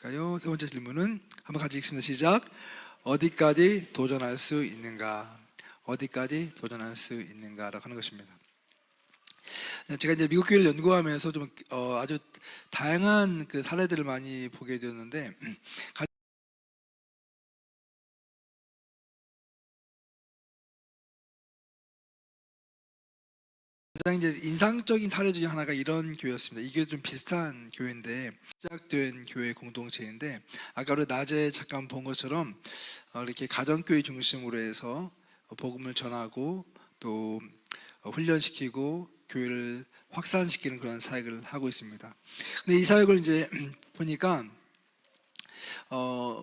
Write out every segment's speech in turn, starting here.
볼까요? 세 번째 질문은 한번 같이 읽습니다. 시작. 어디까지 도전할 수 있는가? 어디까지 도전할 수 있는가라고 하는 것입니다. 제가 이제 미국 교회를 연구하면서 좀 아주 다양한 그 사례들을 많이 보게 되었는데 가장 이제 인상적인 사례 중에 하나가 이런 교회였습니다. 이게 좀 비슷한 교회인데 시작된 교회 공동체인데 아까 우리 낮에 잠깐 본 것처럼 이렇게 가정교회 중심으로 해서 복음을 전하고 또 훈련시키고 교회를 확산시키는 그런 사역을 하고 있습니다. 근데 이 사역을 이제 보니까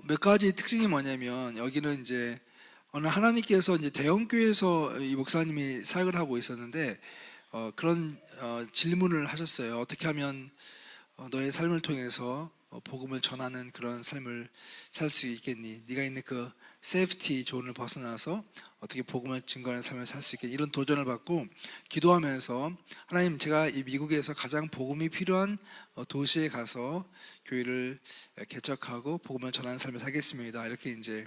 몇 가지 특징이 뭐냐면 여기는 이제 어느 하나님께서 이제 대형 교회에서 이 목사님이 사역을 하고 있었는데 그런 질문을 하셨어요. 어떻게 하면 너의 삶을 통해서 복음을 전하는 그런 삶을 살 수 있겠니? 네가 있는 그 세이프티 존을 벗어나서 어떻게 복음을 증거하는 삶을 살 수 있겠니? 이런 도전을 받고 기도하면서 하나님, 제가 이 미국에서 가장 복음이 필요한 도시에 가서 교회를 개척하고 복음을 전하는 삶을 살겠습니다. 이렇게 이제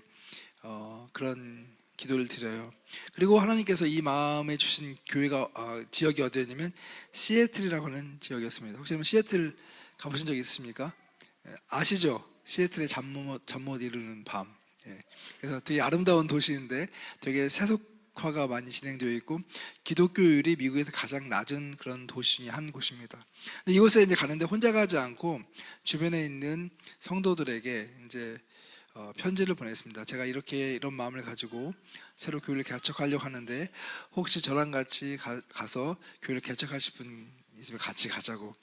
그런 기도를 드려요. 그리고 하나님께서 이 마음에 주신 교회가 지역이 어디였냐면 시애틀이라고 하는 지역이었습니다. 혹시 시애틀 가보신 적 있으십니까? 아시죠? 시애틀의 잠 못 이루는 밤. 그래서 되게 아름다운 도시인데 되게 세속화가 많이 진행되어 있고 기독교율이 미국에서 가장 낮은 그런 도시 중에 한 곳입니다. 근데 이곳에 이제 가는데 혼자 가지 않고 주변에 있는 성도들에게 이제 편지를 보냈습니다. 제가 이런 마음을 가지고 새로 교회를 개척하려고 하는데 혹시 저랑 같이 가서 교회를 개척하실 분 있으면 같이 가자고.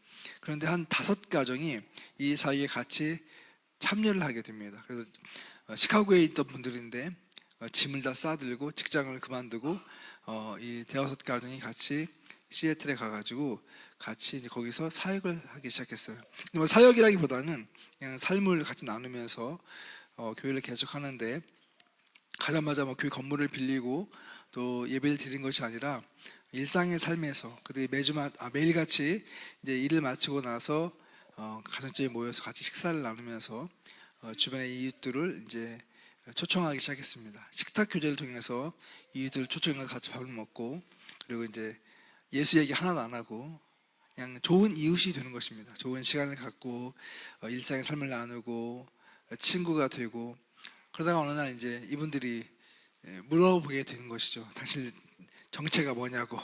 그런데 한 5가정이 이 사이에 같이 참여를 하게 됩니다. 그래서 시카고에 있던 분들인데 짐을 다 싸들고 직장을 그만두고 이 5가정이 같이 시애틀에 가가지고 같이 이제 거기서 사역을 하기 시작했어요. 근데 뭐 사역이라기보다는 그냥 삶을 같이 나누면서 교회를 개척하는데 가자마자 뭐 교회 건물을 빌리고 또 예배를 드린 것이 아니라 일상의 삶에서 그들이 매일같이 이제 일을 마치고 나서 가정집에 모여서 같이 식사를 나누면서 주변의 이웃들을 이제 초청하기 시작했습니다. 식탁 교제를 통해서 이웃들을 초청해서 같이 밥을 먹고 그리고 이제 예수 얘기 하나도 안 하고 그냥 좋은 이웃이 되는 것입니다. 좋은 시간을 갖고 일상의 삶을 나누고 친구가 되고 그러다가 어느 날 이제 이분들이 물어보게 되는 것이죠. 당신 정체가 뭐냐고.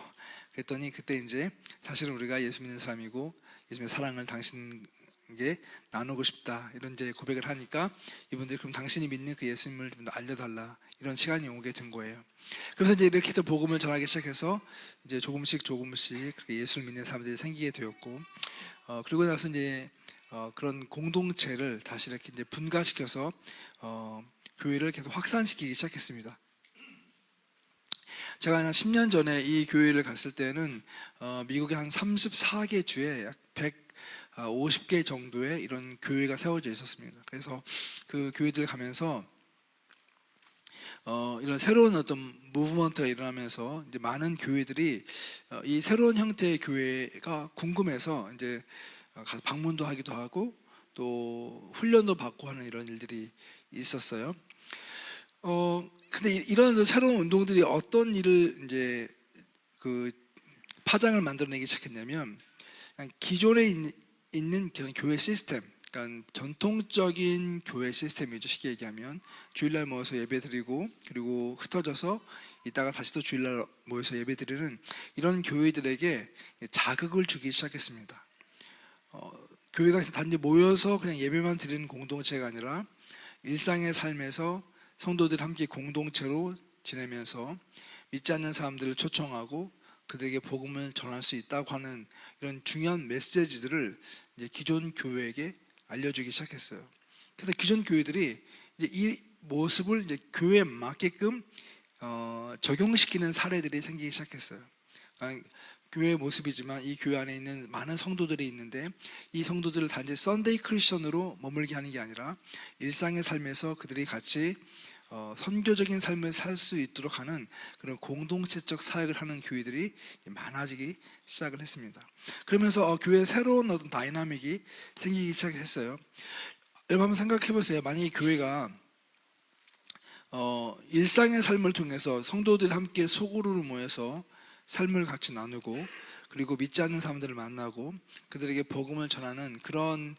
그랬더니 그때 이제 사실은 우리가 예수 믿는 사람이고 예수님의 사랑을 당신에게 나누고 싶다 이런 이제 고백을 하니까 이분들이 그럼 당신이 믿는 그 예수님을 좀 더 알려달라 이런 시간이 오게 된 거예요. 그래서 이제 이렇게 해서 복음을 전하기 시작해서 이제 조금씩 그렇게 예수를 믿는 사람들이 생기게 되었고 그리고 나서 이제 그런 공동체를 다시 이렇게 이제 분가시켜서 교회를 계속 확산시키기 시작했습니다. 제가 한 10년 전에 이 교회를 갔을 때는 미국의 한 34개 주에 약 150개 정도의 이런 교회가 세워져 있었습니다. 그래서 그 교회들 가면서 이런 새로운 어떤 무브먼트가 일어나면서 이제 많은 교회들이 이 새로운 형태의 교회가 궁금해서 이제 가서 방문도 하기도 하고 또 훈련도 받고 하는 이런 일들이 있었어요. 근데 이런 새로운 운동들이 어떤 일을 이제 그 파장을 만들어내기 시작했냐면 기존에 있는 그런 교회 시스템, 그러니까 전통적인 교회 시스템이죠. 쉽게 얘기하면 주일날 모여서 예배드리고 그리고 흩어져서 이따가 다시 또 주일날 모여서 예배드리는 이런 교회들에게 자극을 주기 시작했습니다. 교회가 단지 모여서 그냥 예배만 드리는 공동체가 아니라 일상의 삶에서 성도들이 함께 공동체로 지내면서 믿지 않는 사람들을 초청하고 그들에게 복음을 전할 수 있다고 하는 이런 중요한 메시지들을 이제 기존 교회에게 알려주기 시작했어요. 그래서 기존 교회들이 이제 이 모습을 이제 교회에 맞게끔 적용시키는 사례들이 생기기 시작했어요. 교회의 모습이지만 이 교회 안에 있는 많은 성도들이 있는데 이 성도들을 단지 썬데이 크리스천으로 머물게 하는 게 아니라 일상의 삶에서 그들이 같이 선교적인 삶을 살 수 있도록 하는 그런 공동체적 사역을 하는 교회들이 많아지기 시작을 했습니다. 그러면서 교회에 새로운 어떤 다이나믹이 생기기 시작했어요. 여러분 한번 생각해 보세요. 만약에 교회가 일상의 삶을 통해서 성도들이 함께 소그룹으로 모여서 삶을 같이 나누고, 그리고 믿지 않는 사람들을 만나고 그들에게 복음을 전하는 그런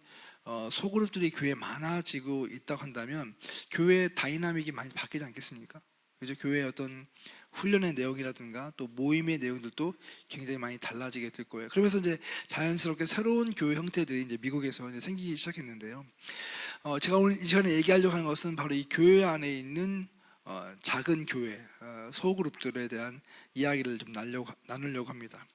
소그룹들이 교회에 많아지고 있다고 한다면 교회의 다이나믹이 많이 바뀌지 않겠습니까? 그죠? 교회의 어떤 훈련의 내용이라든가 또 모임의 내용들도 굉장히 많이 달라지게 될 거예요. 그러면서 이제 자연스럽게 새로운 교회 형태들이 이제 미국에서 이제 생기기 시작했는데요. 제가 오늘 이 시간에 얘기하려고 하는 것은 바로 이 교회 안에 있는 작은 교회, 소그룹들에 대한 이야기를 좀 나누려고 합니다.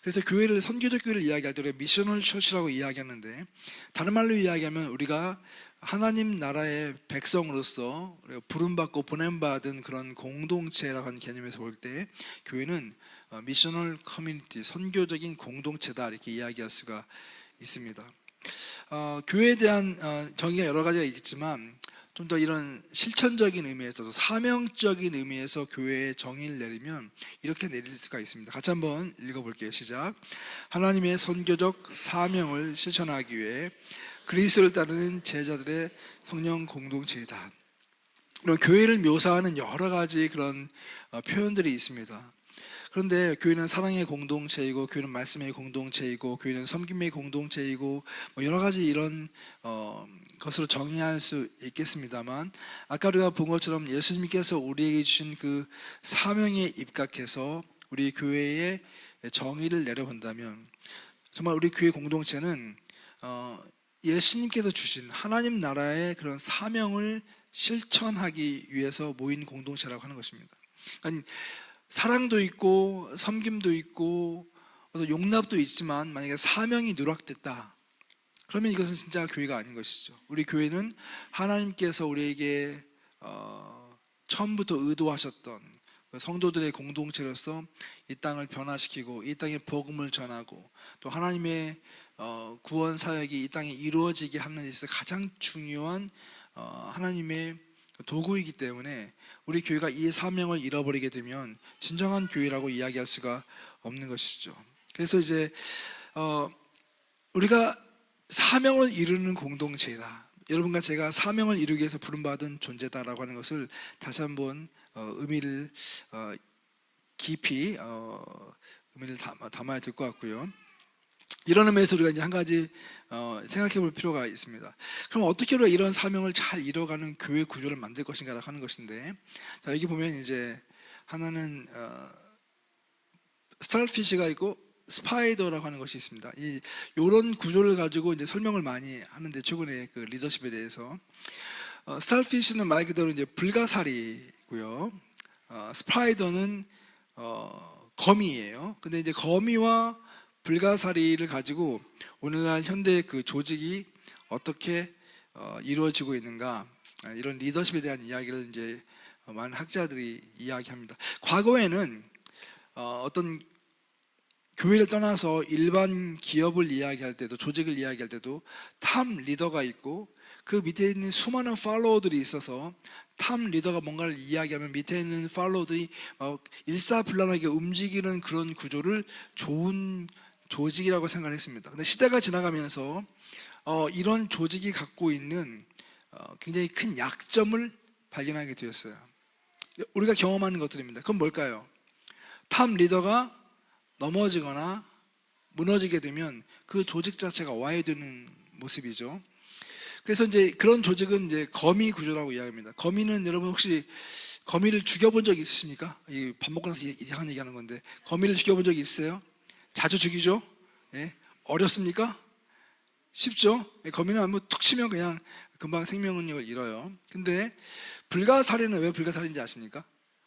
그래서 교회를, 선교적 교회를 이야기할 때 우리가 미셔널 처치라고 이야기하는데, 다른 말로 이야기하면 우리가 하나님 나라의 백성으로서 부름받고 보냄받은 그런 공동체라고 하는 개념에서 볼 때 교회는 미셔널 커뮤니티, 선교적인 공동체다, 이렇게 이야기할 수가 있습니다. 교회에 대한 정의가 여러 가지가 있겠지만 좀 더 이런 실천적인 의미에서, 사명적인 의미에서 교회의 정의를 내리면 이렇게 내릴 수가 있습니다. 같이 한번 읽어볼게요. 시작. 하나님의 선교적 사명을 실천하기 위해 그리스도를 따르는 제자들의 성령 공동체이다. 교회를 묘사하는 여러 가지 그런 표현들이 있습니다. 그런데 교회는 사랑의 공동체이고, 교회는 말씀의 공동체이고, 교회는 섬김의 공동체이고, 여러 가지 이런 것으로 정의할 수 있겠습니다만, 아까 우리가 본 것처럼 예수님께서 우리에게 주신 그 사명에 입각해서 우리 교회의 정의를 내려본다면, 정말 우리 교회 공동체는 예수님께서 주신 하나님 나라의 그런 사명을 실천하기 위해서 모인 공동체라고 하는 것입니다. 아니, 사랑도 있고 섬김도 있고 용납도 있지만 만약에 사명이 누락됐다, 그러면 이것은 진짜 교회가 아닌 것이죠. 우리 교회는 하나님께서 우리에게 처음부터 의도하셨던 성도들의 공동체로서 이 땅을 변화시키고 이 땅에 복음을 전하고 또 하나님의 구원 사역이 이 땅에 이루어지게 하는 데 있어서 가장 중요한 하나님의 도구이기 때문에 우리 교회가 이 사명을 잃어버리게 되면 진정한 교회라고 이야기할 수가 없는 것이죠. 그래서 이제 우리가 사명을 이루는 공동체다, 여러분과 제가 사명을 이루기 위해서 부름받은 존재다라고 하는 것을 다시 한번 의미를 깊이 의미를 담아야 될 것 같고요. 이런 의미에서 우리가 이제 한 가지 생각해 볼 필요가 있습니다. 그럼 어떻게 우리가 이런 사명을 잘 이뤄가는 교회 구조를 만들 것인가라고 하는 것인데, 자, 여기 보면 이제 하나는 스타피쉬가 있고 스파이더라고 하는 것이 있습니다. 이런 구조를 가지고 이제 설명을 많이 하는데, 최근에 그 리더십에 대해서 스타피쉬는 말 그대로 이제 불가사리고요. 스파이더는 거미예요. 근데 이제 거미와 불가사리를 가지고 오늘날 현대 그 조직이 어떻게 이루어지고 있는가, 이런 리더십에 대한 이야기를 이제 많은 학자들이 이야기합니다. 과거에는 어떤 교회를 떠나서 일반 기업을 이야기할 때도, 조직을 이야기할 때도 탑 리더가 있고 그 밑에 있는 수많은 팔로워들이 있어서 탑 리더가 뭔가를 이야기하면 밑에 있는 팔로워들이 일사불란하게 움직이는 그런 구조를 좋은 조직이라고 생각을 했습니다. 근데 시대가 지나가면서 이런 조직이 갖고 있는 굉장히 큰 약점을 발견하게 되었어요. 우리가 경험하는 것들입니다. 그건 뭘까요? 탑 리더가 넘어지거나 무너지게 되면 그 조직 자체가 와해되는 모습이죠. 그래서 이제 그런 조직은 이제 거미 구조라고 이야기합니다. 거미는, 여러분 혹시 거미를 죽여본 적 있으십니까? 밥 먹고 나서 이상한 얘기하는 건데, 거미를 죽여본 적 있어요? 자주 죽이죠? 예? 어렵습니까? 쉽죠? 거미는 한번 툭 치면 그냥 금방 생명력을 잃어요. 근데 불가사리는 왜 불가사리인지 아십니까?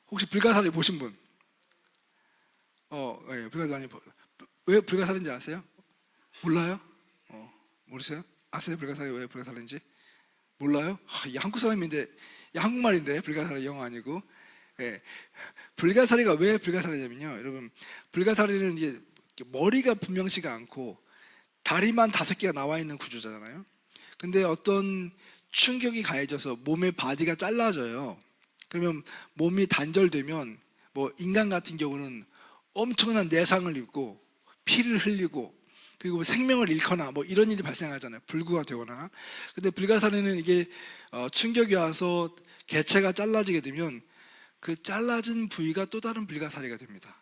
혹시 불가사리 보신 분? 예, 불가사리 왜 불가사리인지 아세요? 몰라요? 모르세요? 아세요? 불가사리 왜 불가사리인지? 몰라요? 이 한국 사람인데, 이 한국말인데 불가사리 영어 아니고. 예, 불가사리가 왜 불가사리냐면요, 여러분, 불가사리는 이제 머리가 분명치가 않고 다리만 5개가 나와 있는 구조잖아요. 근데 어떤 충격이 가해져서 몸의 바디가 잘라져요. 그러면 몸이 단절되면 인간 같은 경우는 엄청난 내상을 입고 피를 흘리고 그리고 뭐 생명을 잃거나 뭐 이런 일이 발생하잖아요. 불구가 되거나. 근데 불가사리는 이게 충격이 와서 개체가 잘라지게 되면 그 잘라진 부위가 또 다른 불가사리가 됩니다.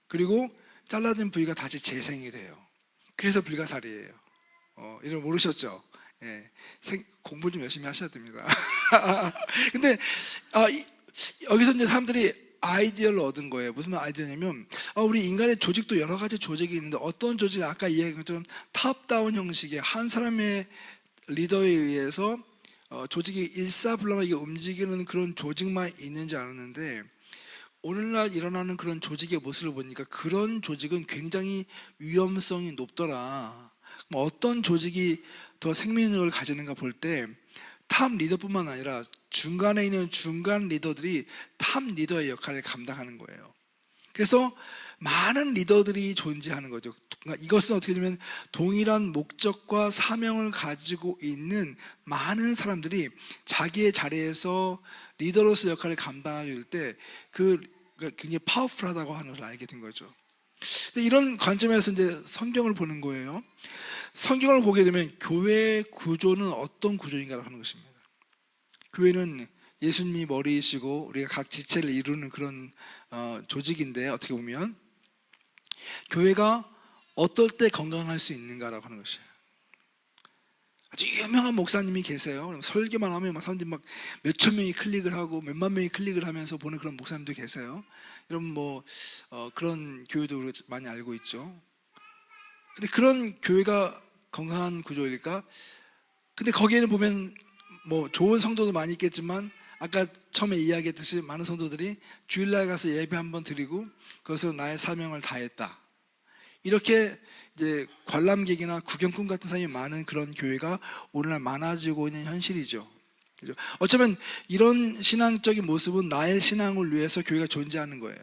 그리고 잘라진 부위가 다시 재생이 돼요. 그래서 불가사리예요. 이런 거 모르셨죠? 예, 공부 좀 열심히 하셔야 됩니다. 근데 여기서 이제 사람들이 아이디어를 얻은 거예요. 무슨 아이디어냐면 우리 인간의 조직도 여러 가지 조직이 있는데 어떤 조직이 아까 이야기한 것처럼 탑다운 형식의 한 사람의 리더에 의해서 조직이 일사불란하게 움직이는 그런 조직만 있는지 알았는데 오늘날 일어나는 그런 조직의 모습을 보니까 그런 조직은 굉장히 위험성이 높더라. 어떤 조직이 더 생명력을 가지는가 볼 때 탑 리더뿐만 아니라 중간에 있는 중간 리더들이 탑 리더의 역할을 감당하는 거예요. 그래서 많은 리더들이 존재하는 거죠. 그러니까 이것은 어떻게 보면 동일한 목적과 사명을 가지고 있는 많은 사람들이 자기의 자리에서 리더로서 역할을 감당할 때 굉장히 파워풀하다고 하는 것을 알게 된 거죠. 근데 이런 관점에서 이제 성경을 보는 거예요. 성경을 보게 되면 교회의 구조는 어떤 구조인가 하는 것입니다. 교회는 예수님이 머리이시고 우리가 각 지체를 이루는 그런 조직인데 어떻게 보면 교회가 어떨 때 건강할 수 있는가라고 하는 것이에요. 아주 유명한 목사님이 계세요. 그럼 설교만 하면 막 사람들이 막 몇천 명이 클릭을 하고 몇만 명이 클릭을 하면서 보는 그런 목사님도 계세요. 여러분 그런 교회도 우리가 많이 알고 있죠. 근데 그런 교회가 건강한 구조일까? 근데 거기에는 보면 좋은 성도도 많이 있겠지만 아까 처음에 이야기했듯이 많은 성도들이 주일날 가서 예배 한번 드리고 그것으로 나의 사명을 다했다. 이렇게 이제 관람객이나 구경꾼 같은 사람이 많은 그런 교회가 오늘날 많아지고 있는 현실이죠. 어쩌면 이런 신앙적인 모습은 나의 신앙을 위해서 교회가 존재하는 거예요.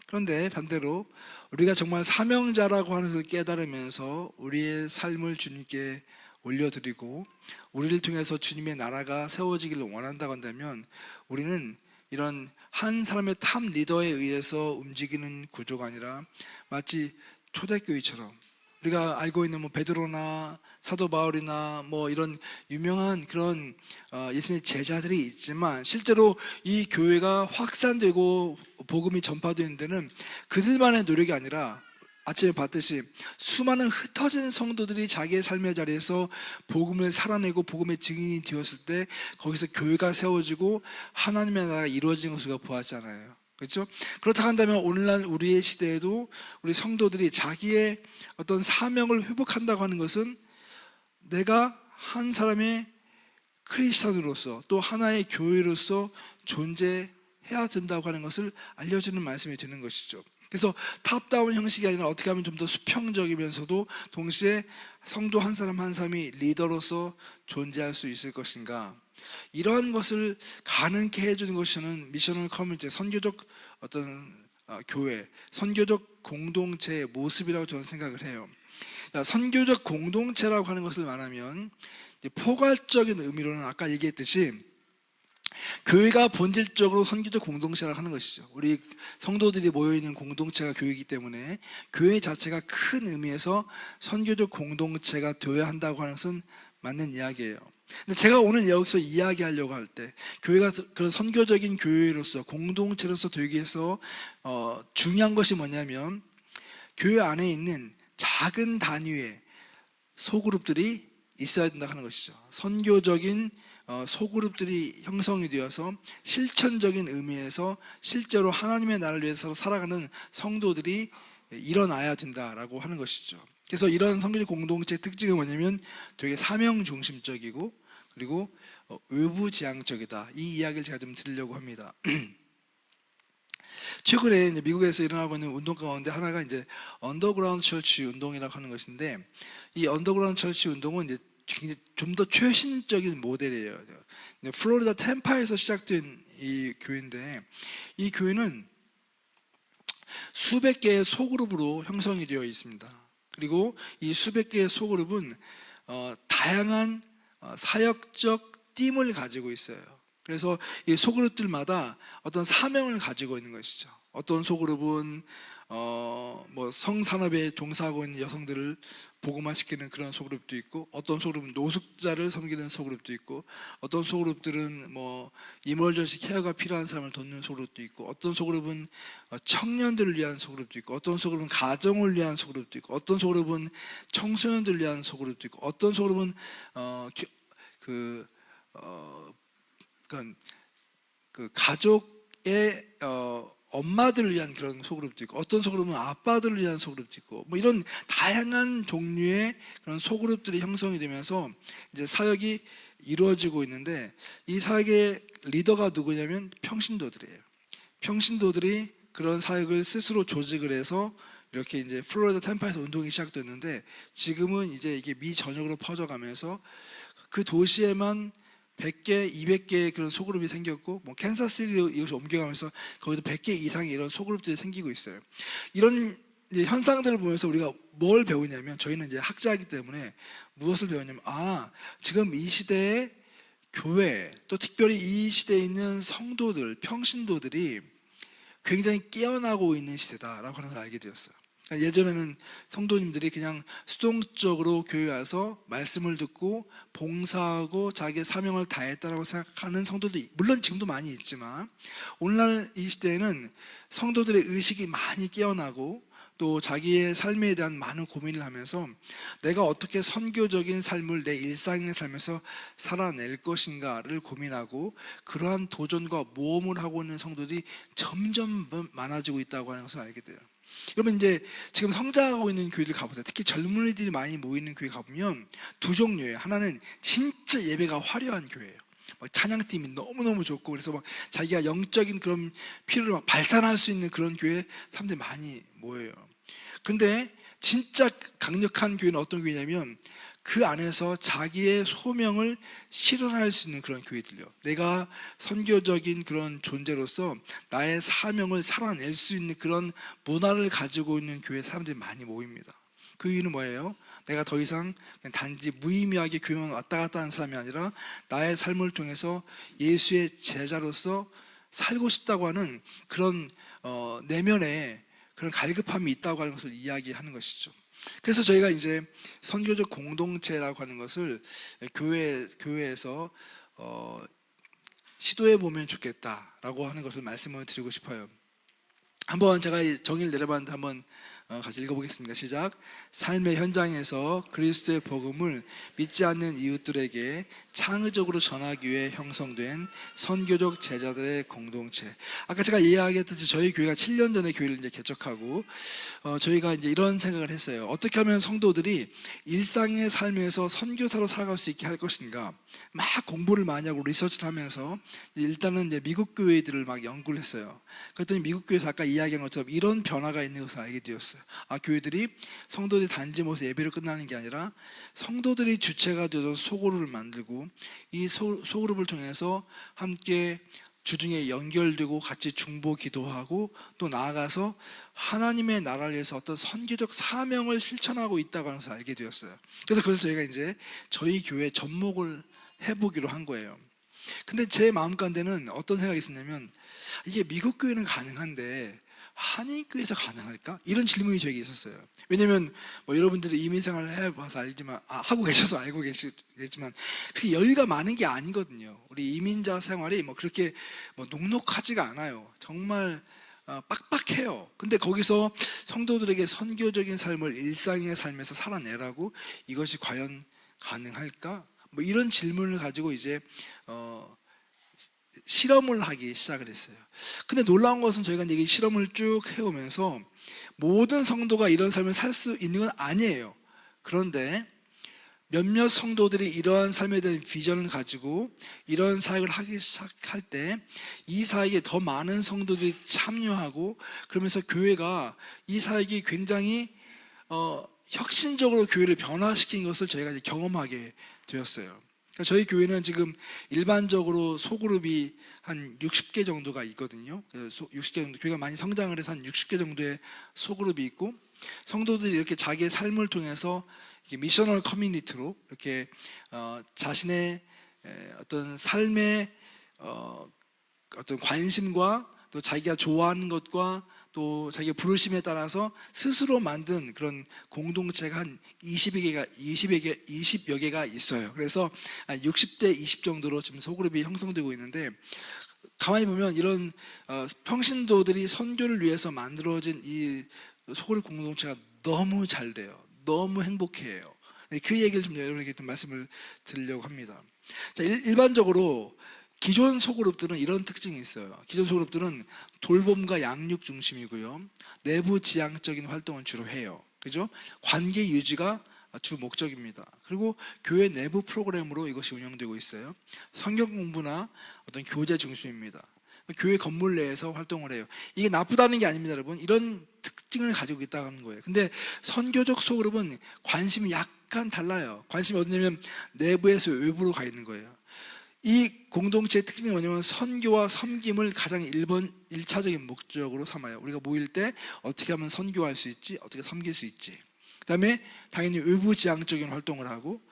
그런데 반대로 우리가 정말 사명자라고 하는 것을 깨달으면서 우리의 삶을 주님께 올려드리고 우리를 통해서 주님의 나라가 세워지기를 원한다고 한다면 우리는 이런 한 사람의 탑 리더에 의해서 움직이는 구조가 아니라 마치 초대교회처럼 우리가 알고 있는 베드로나 사도 바울이나 이런 유명한 그런 예수님의 제자들이 있지만 실제로 이 교회가 확산되고 복음이 전파되는 데는 그들만의 노력이 아니라 아침에 봤듯이 수많은 흩어진 성도들이 자기의 삶의 자리에서 복음을 살아내고 복음의 증인이 되었을 때 거기서 교회가 세워지고 하나님의 나라가 이루어진 것을 우리가 보았잖아요. 그렇죠? 그렇다고 한다면 오늘날 우리의 시대에도 우리 성도들이 자기의 어떤 사명을 회복한다고 하는 것은 내가 한 사람의 크리스천으로서 또 하나의 교회로서 존재해야 된다고 하는 것을 알려주는 말씀이 되는 것이죠. 그래서 탑다운 형식이 아니라 어떻게 하면 좀 더 수평적이면서도 동시에 성도 한 사람 한 사람이 리더로서 존재할 수 있을 것인가, 이러한 것을 가능케 해주는 것은 미셔널 커뮤니티, 선교적 어떤 교회, 선교적 공동체의 모습이라고 저는 생각을 해요. 선교적 공동체라고 하는 것을 말하면 포괄적인 의미로는 아까 얘기했듯이 교회가 본질적으로 선교적 공동체라고 하는 것이죠. 우리 성도들이 모여있는 공동체가 교회이기 때문에 교회 자체가 큰 의미에서 선교적 공동체가 되어야 한다고 하는 것은 맞는 이야기예요. 근데 제가 오늘 여기서 이야기하려고 할 때 교회가 그런 선교적인 교회로서 공동체로서 되기 위해서 중요한 것이 뭐냐면 교회 안에 있는 작은 단위의 소그룹들이 있어야 된다고 하는 것이죠. 선교적인 소그룹들이 형성이 되어서 실천적인 의미에서 실제로 하나님의 나라를 위해서 살아가는 성도들이 일어나야 된다라고 하는 것이죠. 그래서 이런 선교적 공동체의 특징은 뭐냐면 되게 사명 중심적이고 그리고 외부지향적이다. 이 이야기를 제가 좀 드리려고 합니다. 최근에 이제 미국에서 일어나고 있는 운동 가운데 하나가 이제 언더그라운드 처치 운동이라고 하는 것인데, 이 언더그라운드 처치 운동은 이제 굉장히 좀 더 최신적인 모델이에요. 플로리다 템파에서 시작된 이 교회인데, 이 교회는 수백 개의 소그룹으로 형성이 되어 있습니다. 그리고 이 수백 개의 소그룹은 다양한 사역적 띠을 가지고 있어요. 그래서 이 소그룹들마다 어떤 사명을 가지고 있는 것이죠. 어떤 소그룹은 뭐 성산업에 종사하고 있는 여성들을 복음화시키는 그런 소그룹도 있고, 어떤 소그룹은 노숙자를 섬기는 소그룹도 있고, 어떤 소그룹들은 뭐 이멀전시 케어가 필요한 사람을 돕는 소그룹도 있고, 어떤 소그룹은 청년들을 위한 소그룹도 있고, 어떤 소그룹은 가정을 위한 소그룹도 있고, 어떤 소그룹은 청소년들을 위한 소그룹도 있고, 어떤 소그룹은 그러니까 그 가족의 엄마들을 위한 그런 소그룹도 있고, 어떤 소그룹은 아빠들을 위한 소그룹도 있고, 뭐 이런 다양한 종류의 그런 소그룹들이 형성이 되면서 이제 사역이 이루어지고 있는데, 이 사역의 리더가 누구냐면 평신도들이에요. 평신도들이 그런 사역을 스스로 조직을 해서 이렇게 이제 플로리다 템파에서 운동이 시작됐는데, 지금은 이제 이게 미 전역으로 퍼져가면서 그 도시에만 100개, 200개의 그런 소그룹이 생겼고, 뭐 캔사스시티로 이것이 옮겨가면서 거기도 100개 이상의 이런 소그룹들이 생기고 있어요. 이런 이제 현상들을 보면서 우리가 뭘 배우냐면, 저희는 이제 학자이기 때문에 무엇을 배우냐면, 지금 이 시대의 교회, 또 특별히 이 시대에 있는 성도들, 평신도들이 굉장히 깨어나고 있는 시대다라고 하는 걸 알게 되었어요. 예전에는 성도님들이 그냥 수동적으로 교회 와서 말씀을 듣고 봉사하고 자기의 사명을 다했다라고 생각하는 성도도 물론 지금도 많이 있지만, 오늘날 이 시대에는 성도들의 의식이 많이 깨어나고 또 자기의 삶에 대한 많은 고민을 하면서 내가 어떻게 선교적인 삶을 내 일상의 삶에서 살아낼 것인가를 고민하고, 그러한 도전과 모험을 하고 있는 성도들이 점점 많아지고 있다고 하는 것을 알게 돼요. 여러분, 이제 지금 성장하고 있는 교회들 가보세요. 특히 젊은이들이 많이 모이는 교회 가보면 두 종류예요. 하나는 진짜 예배가 화려한 교회예요. 찬양팀이 너무너무 좋고, 그래서 막 자기가 영적인 그런 피를 막 발산할 수 있는 그런 교회 사람들이 많이 모여요. 근데 진짜 강력한 교회는 어떤 교회냐면, 그 안에서 자기의 소명을 실현할 수 있는 그런 교회들이요. 내가 선교적인 그런 존재로서 나의 사명을 살아낼 수 있는 그런 문화를 가지고 있는 교회 사람들이 많이 모입니다. 그 이유는 뭐예요? 내가 더 이상 그냥 단지 무의미하게 교회만 왔다 갔다 하는 사람이 아니라 나의 삶을 통해서 예수의 제자로서 살고 싶다고 하는 그런 내면에 그런 갈급함이 있다고 하는 것을 이야기하는 것이죠. 그래서 저희가 이제 선교적 공동체라고 하는 것을 교회에서 시도해 보면 좋겠다라고 하는 것을 말씀을 드리고 싶어요. 한번 제가 정의를 내려봤는데 한번 같이 읽어보겠습니다. 시작. 삶의 현장에서 그리스도의 복음을 믿지 않는 이웃들에게 창의적으로 전하기 위해 형성된 선교적 제자들의 공동체. 아까 제가 이야기했듯이 저희 교회가 7년 전에 교회를 이제 개척하고, 저희가 이제 이런 생각을 했어요. 어떻게 하면 성도들이 일상의 삶에서 선교사로 살아갈 수 있게 할 것인가. 막 공부를 많이 하고 리서치를 하면서 일단은 이제 미국 교회들을 막 연구를 했어요. 그랬더니 미국 교회에서 아까 이야기한 것처럼 이런 변화가 있는 것을 알게 되었어요. 교회들이 성도들이 단지 모여서 예배로 끝나는 게 아니라 성도들이 주체가 되어서 소그룹을 만들고, 이 소그룹을 통해서 함께 주중에 연결되고 같이 중보 기도하고, 또 나아가서 하나님의 나라를 위해서 어떤 선교적 사명을 실천하고 있다고 하는 것을 알게 되었어요. 그래서 저희가 이제 저희 교회 접목을 해보기로 한 거예요. 근데 제 마음 가운데는 어떤 생각이 있었냐면, 이게 미국 교회는 가능한데 한인교회에서 가능할까? 이런 질문이 저에게 있었어요. 왜냐면 뭐 여러분들이 이민생활을 해봐서 알지만, 하고 계셔서 알고 계시겠지만, 그렇게 여유가 많은 게 아니거든요. 우리 이민자 생활이 뭐 그렇게 뭐 녹록하지가 않아요. 정말 빡빡해요. 근데 거기서 성도들에게 선교적인 삶을 일상의 삶에서 살아내라고, 이것이 과연 가능할까? 뭐 이런 질문을 가지고 이제 실험을 하기 시작을 했어요. 근데 놀라운 것은 저희가 이제 실험을 쭉 해오면서 모든 성도가 이런 삶을 살 수 있는 건 아니에요. 그런데 몇몇 성도들이 이러한 삶에 대한 비전을 가지고 이런 사역을 하기 시작할 때, 이 사역에 더 많은 성도들이 참여하고, 그러면서 교회가 이 사역이 굉장히 혁신적으로 교회를 변화시킨 것을 저희가 이제 경험하게 되었어요. 저희 교회는 지금 일반적으로 소그룹이 한 60개 정도가 있거든요. 60개 정도, 교회가 많이 성장을 해서 한 60개 정도의 소그룹이 있고, 성도들이 이렇게 자기의 삶을 통해서 미셔널 커뮤니티로 이렇게 자신의 어떤 삶의 어떤 관심과 또 자기가 좋아하는 것과 또 자기의 부르심에 따라서 스스로 만든 그런 공동체가 한 20여 개가 있어요. 그래서 60대 20 정도로 지금 소그룹이 형성되고 있는데, 가만히 보면 이런 평신도들이 선교를 위해서 만들어진 이 소그룹 공동체가 너무 잘 돼요. 너무 행복해요. 그 얘기를 좀 여러분에게 좀 말씀을 드리려고 합니다. 자, 일반적으로 기존 소그룹들은 이런 특징이 있어요. 기존 소그룹들은 돌봄과 양육 중심이고요, 내부 지향적인 활동을 주로 해요. 그죠? 관계 유지가 주 목적입니다. 그리고 교회 내부 프로그램으로 이것이 운영되고 있어요. 성경 공부나 어떤 교제 중심입니다. 교회 건물 내에서 활동을 해요. 이게 나쁘다는 게 아닙니다, 여러분. 이런 특징을 가지고 있다는 거예요. 근데 선교적 소그룹은 관심이 약간 달라요. 관심이 어디냐면 내부에서 외부로 가 있는 거예요. 이 공동체의 특징이 뭐냐면 선교와 섬김을 가장 1차적인 목적으로 삼아요. 우리가 모일 때 어떻게 하면 선교할 수 있지, 어떻게 섬길 수 있지. 그 다음에 당연히 외부지향적인 활동을 하고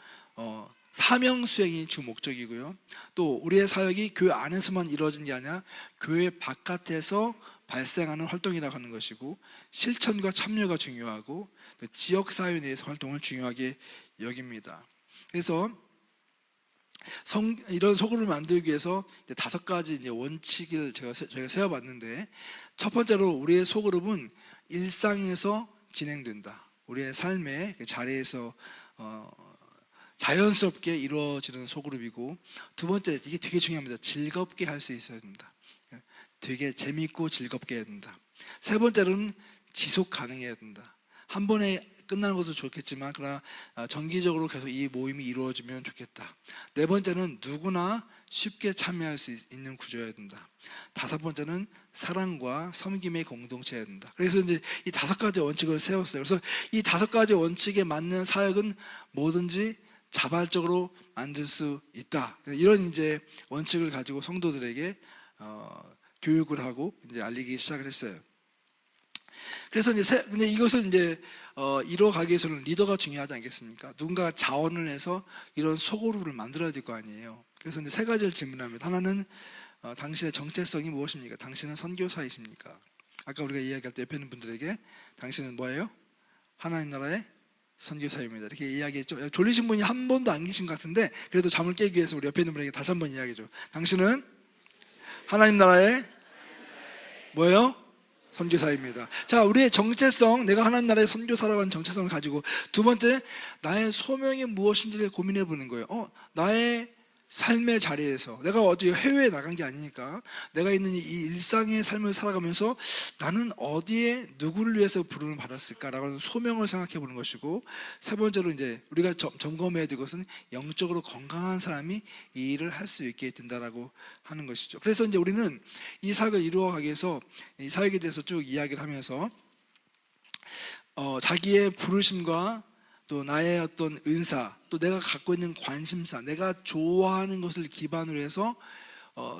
사명 수행이 주 목적이고요. 또 우리의 사역이 교회 안에서만 이루어진 게 아니라 교회 바깥에서 발생하는 활동이라고 하는 것이고, 실천과 참여가 중요하고 또 지역사회 내에서 활동을 중요하게 여깁니다. 그래서 이런 소그룹을 만들기 위해서 5가지 원칙을 저희가 세워봤는데, 첫 번째로 우리의 소그룹은 일상에서 진행된다. 우리의 삶의 그 자리에서 자연스럽게 이루어지는 소그룹이고, 두 번째, 이게 되게 중요합니다. 즐겁게 할 수 있어야 된다. 되게 재밌고 즐겁게 해야 된다. 세 번째로는 지속 가능해야 된다. 한 번에 끝나는 것도 좋겠지만 그러나 정기적으로 계속 이 모임이 이루어지면 좋겠다. 네 번째는 누구나 쉽게 참여할 수 있는 구조여야 된다. 다섯 번째는 사랑과 섬김의 공동체여야 된다. 그래서 이제 이 5가지 원칙을 세웠어요. 그래서 이 5가지 원칙에 맞는 사역은 뭐든지 자발적으로 만들 수 있다. 이런 이제 원칙을 가지고 성도들에게 교육을 하고 이제 알리기 시작을 했어요. 그래서 이제 근데 이것을 이제 이뤄가기 위해서는 리더가 중요하지 않겠습니까? 누군가 자원을 해서 이런 소그룹을 만들어야 될 거 아니에요. 그래서 이제 3가지를 질문합니다. 하나는 당신의 정체성이 무엇입니까? 당신은 선교사이십니까? 아까 우리가 이야기할 때 옆에 있는 분들에게 당신은 뭐예요? 하나님 나라의 선교사입니다. 이렇게 이야기했죠. 졸리신 분이 한 번도 안 계신 것 같은데 그래도 잠을 깨기 위해서 우리 옆에 있는 분에게 다시 한번 이야기해줘. 당신은 하나님 나라의 뭐예요? 선교사입니다. 자, 우리의 정체성, 내가 하나님 나라의 선교사라고 하는 정체성을 가지고, 두 번째, 나의 소명이 무엇인지를 고민해 보는 거예요. 나의 삶의 자리에서, 내가 어디 해외에 나간 게 아니니까 내가 있는 이 일상의 삶을 살아가면서 나는 어디에 누구를 위해서 부름을 받았을까라고 하는 소명을 생각해 보는 것이고, 세 번째로 이제 우리가 점검해야 될 것은 영적으로 건강한 사람이 이 일을 할 수 있게 된다라고 하는 것이죠. 그래서 이제 우리는 이 사역을 이루어가기 위해서 이 사역에 대해서 쭉 이야기를 하면서 자기의 부르심과 또 나의 어떤 은사, 또 내가 갖고 있는 관심사, 내가 좋아하는 것을 기반으로 해서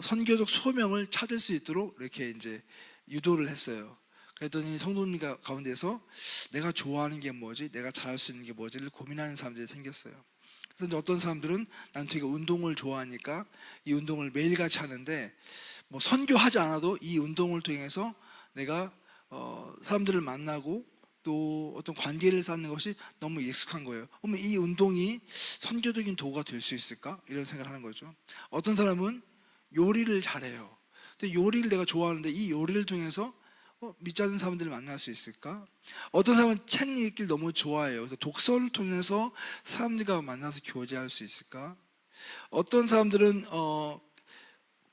선교적 소명을 찾을 수 있도록 이렇게 이제 유도를 했어요. 그랬더니 성도님 가운데서 내가 좋아하는 게 뭐지, 내가 잘할 수 있는 게 뭐지를 고민하는 사람들이 생겼어요. 그래서 이제 어떤 사람들은 난 되게 운동을 좋아하니까 이 운동을 매일같이 하는데, 뭐 선교하지 않아도 이 운동을 통해서 내가 사람들을 만나고 또 어떤 관계를 쌓는 것이 너무 익숙한 거예요. 그러면 이 운동이 선교적인 도구가 될 수 있을까? 이런 생각을 하는 거죠. 어떤 사람은 요리를 잘해요. 근데 요리를 내가 좋아하는데 이 요리를 통해서 믿지 않는 사람들을 만날 수 있을까? 어떤 사람은 책 읽기를 너무 좋아해요. 그래서 독서를 통해서 사람들과 만나서 교제할 수 있을까? 어떤 사람들은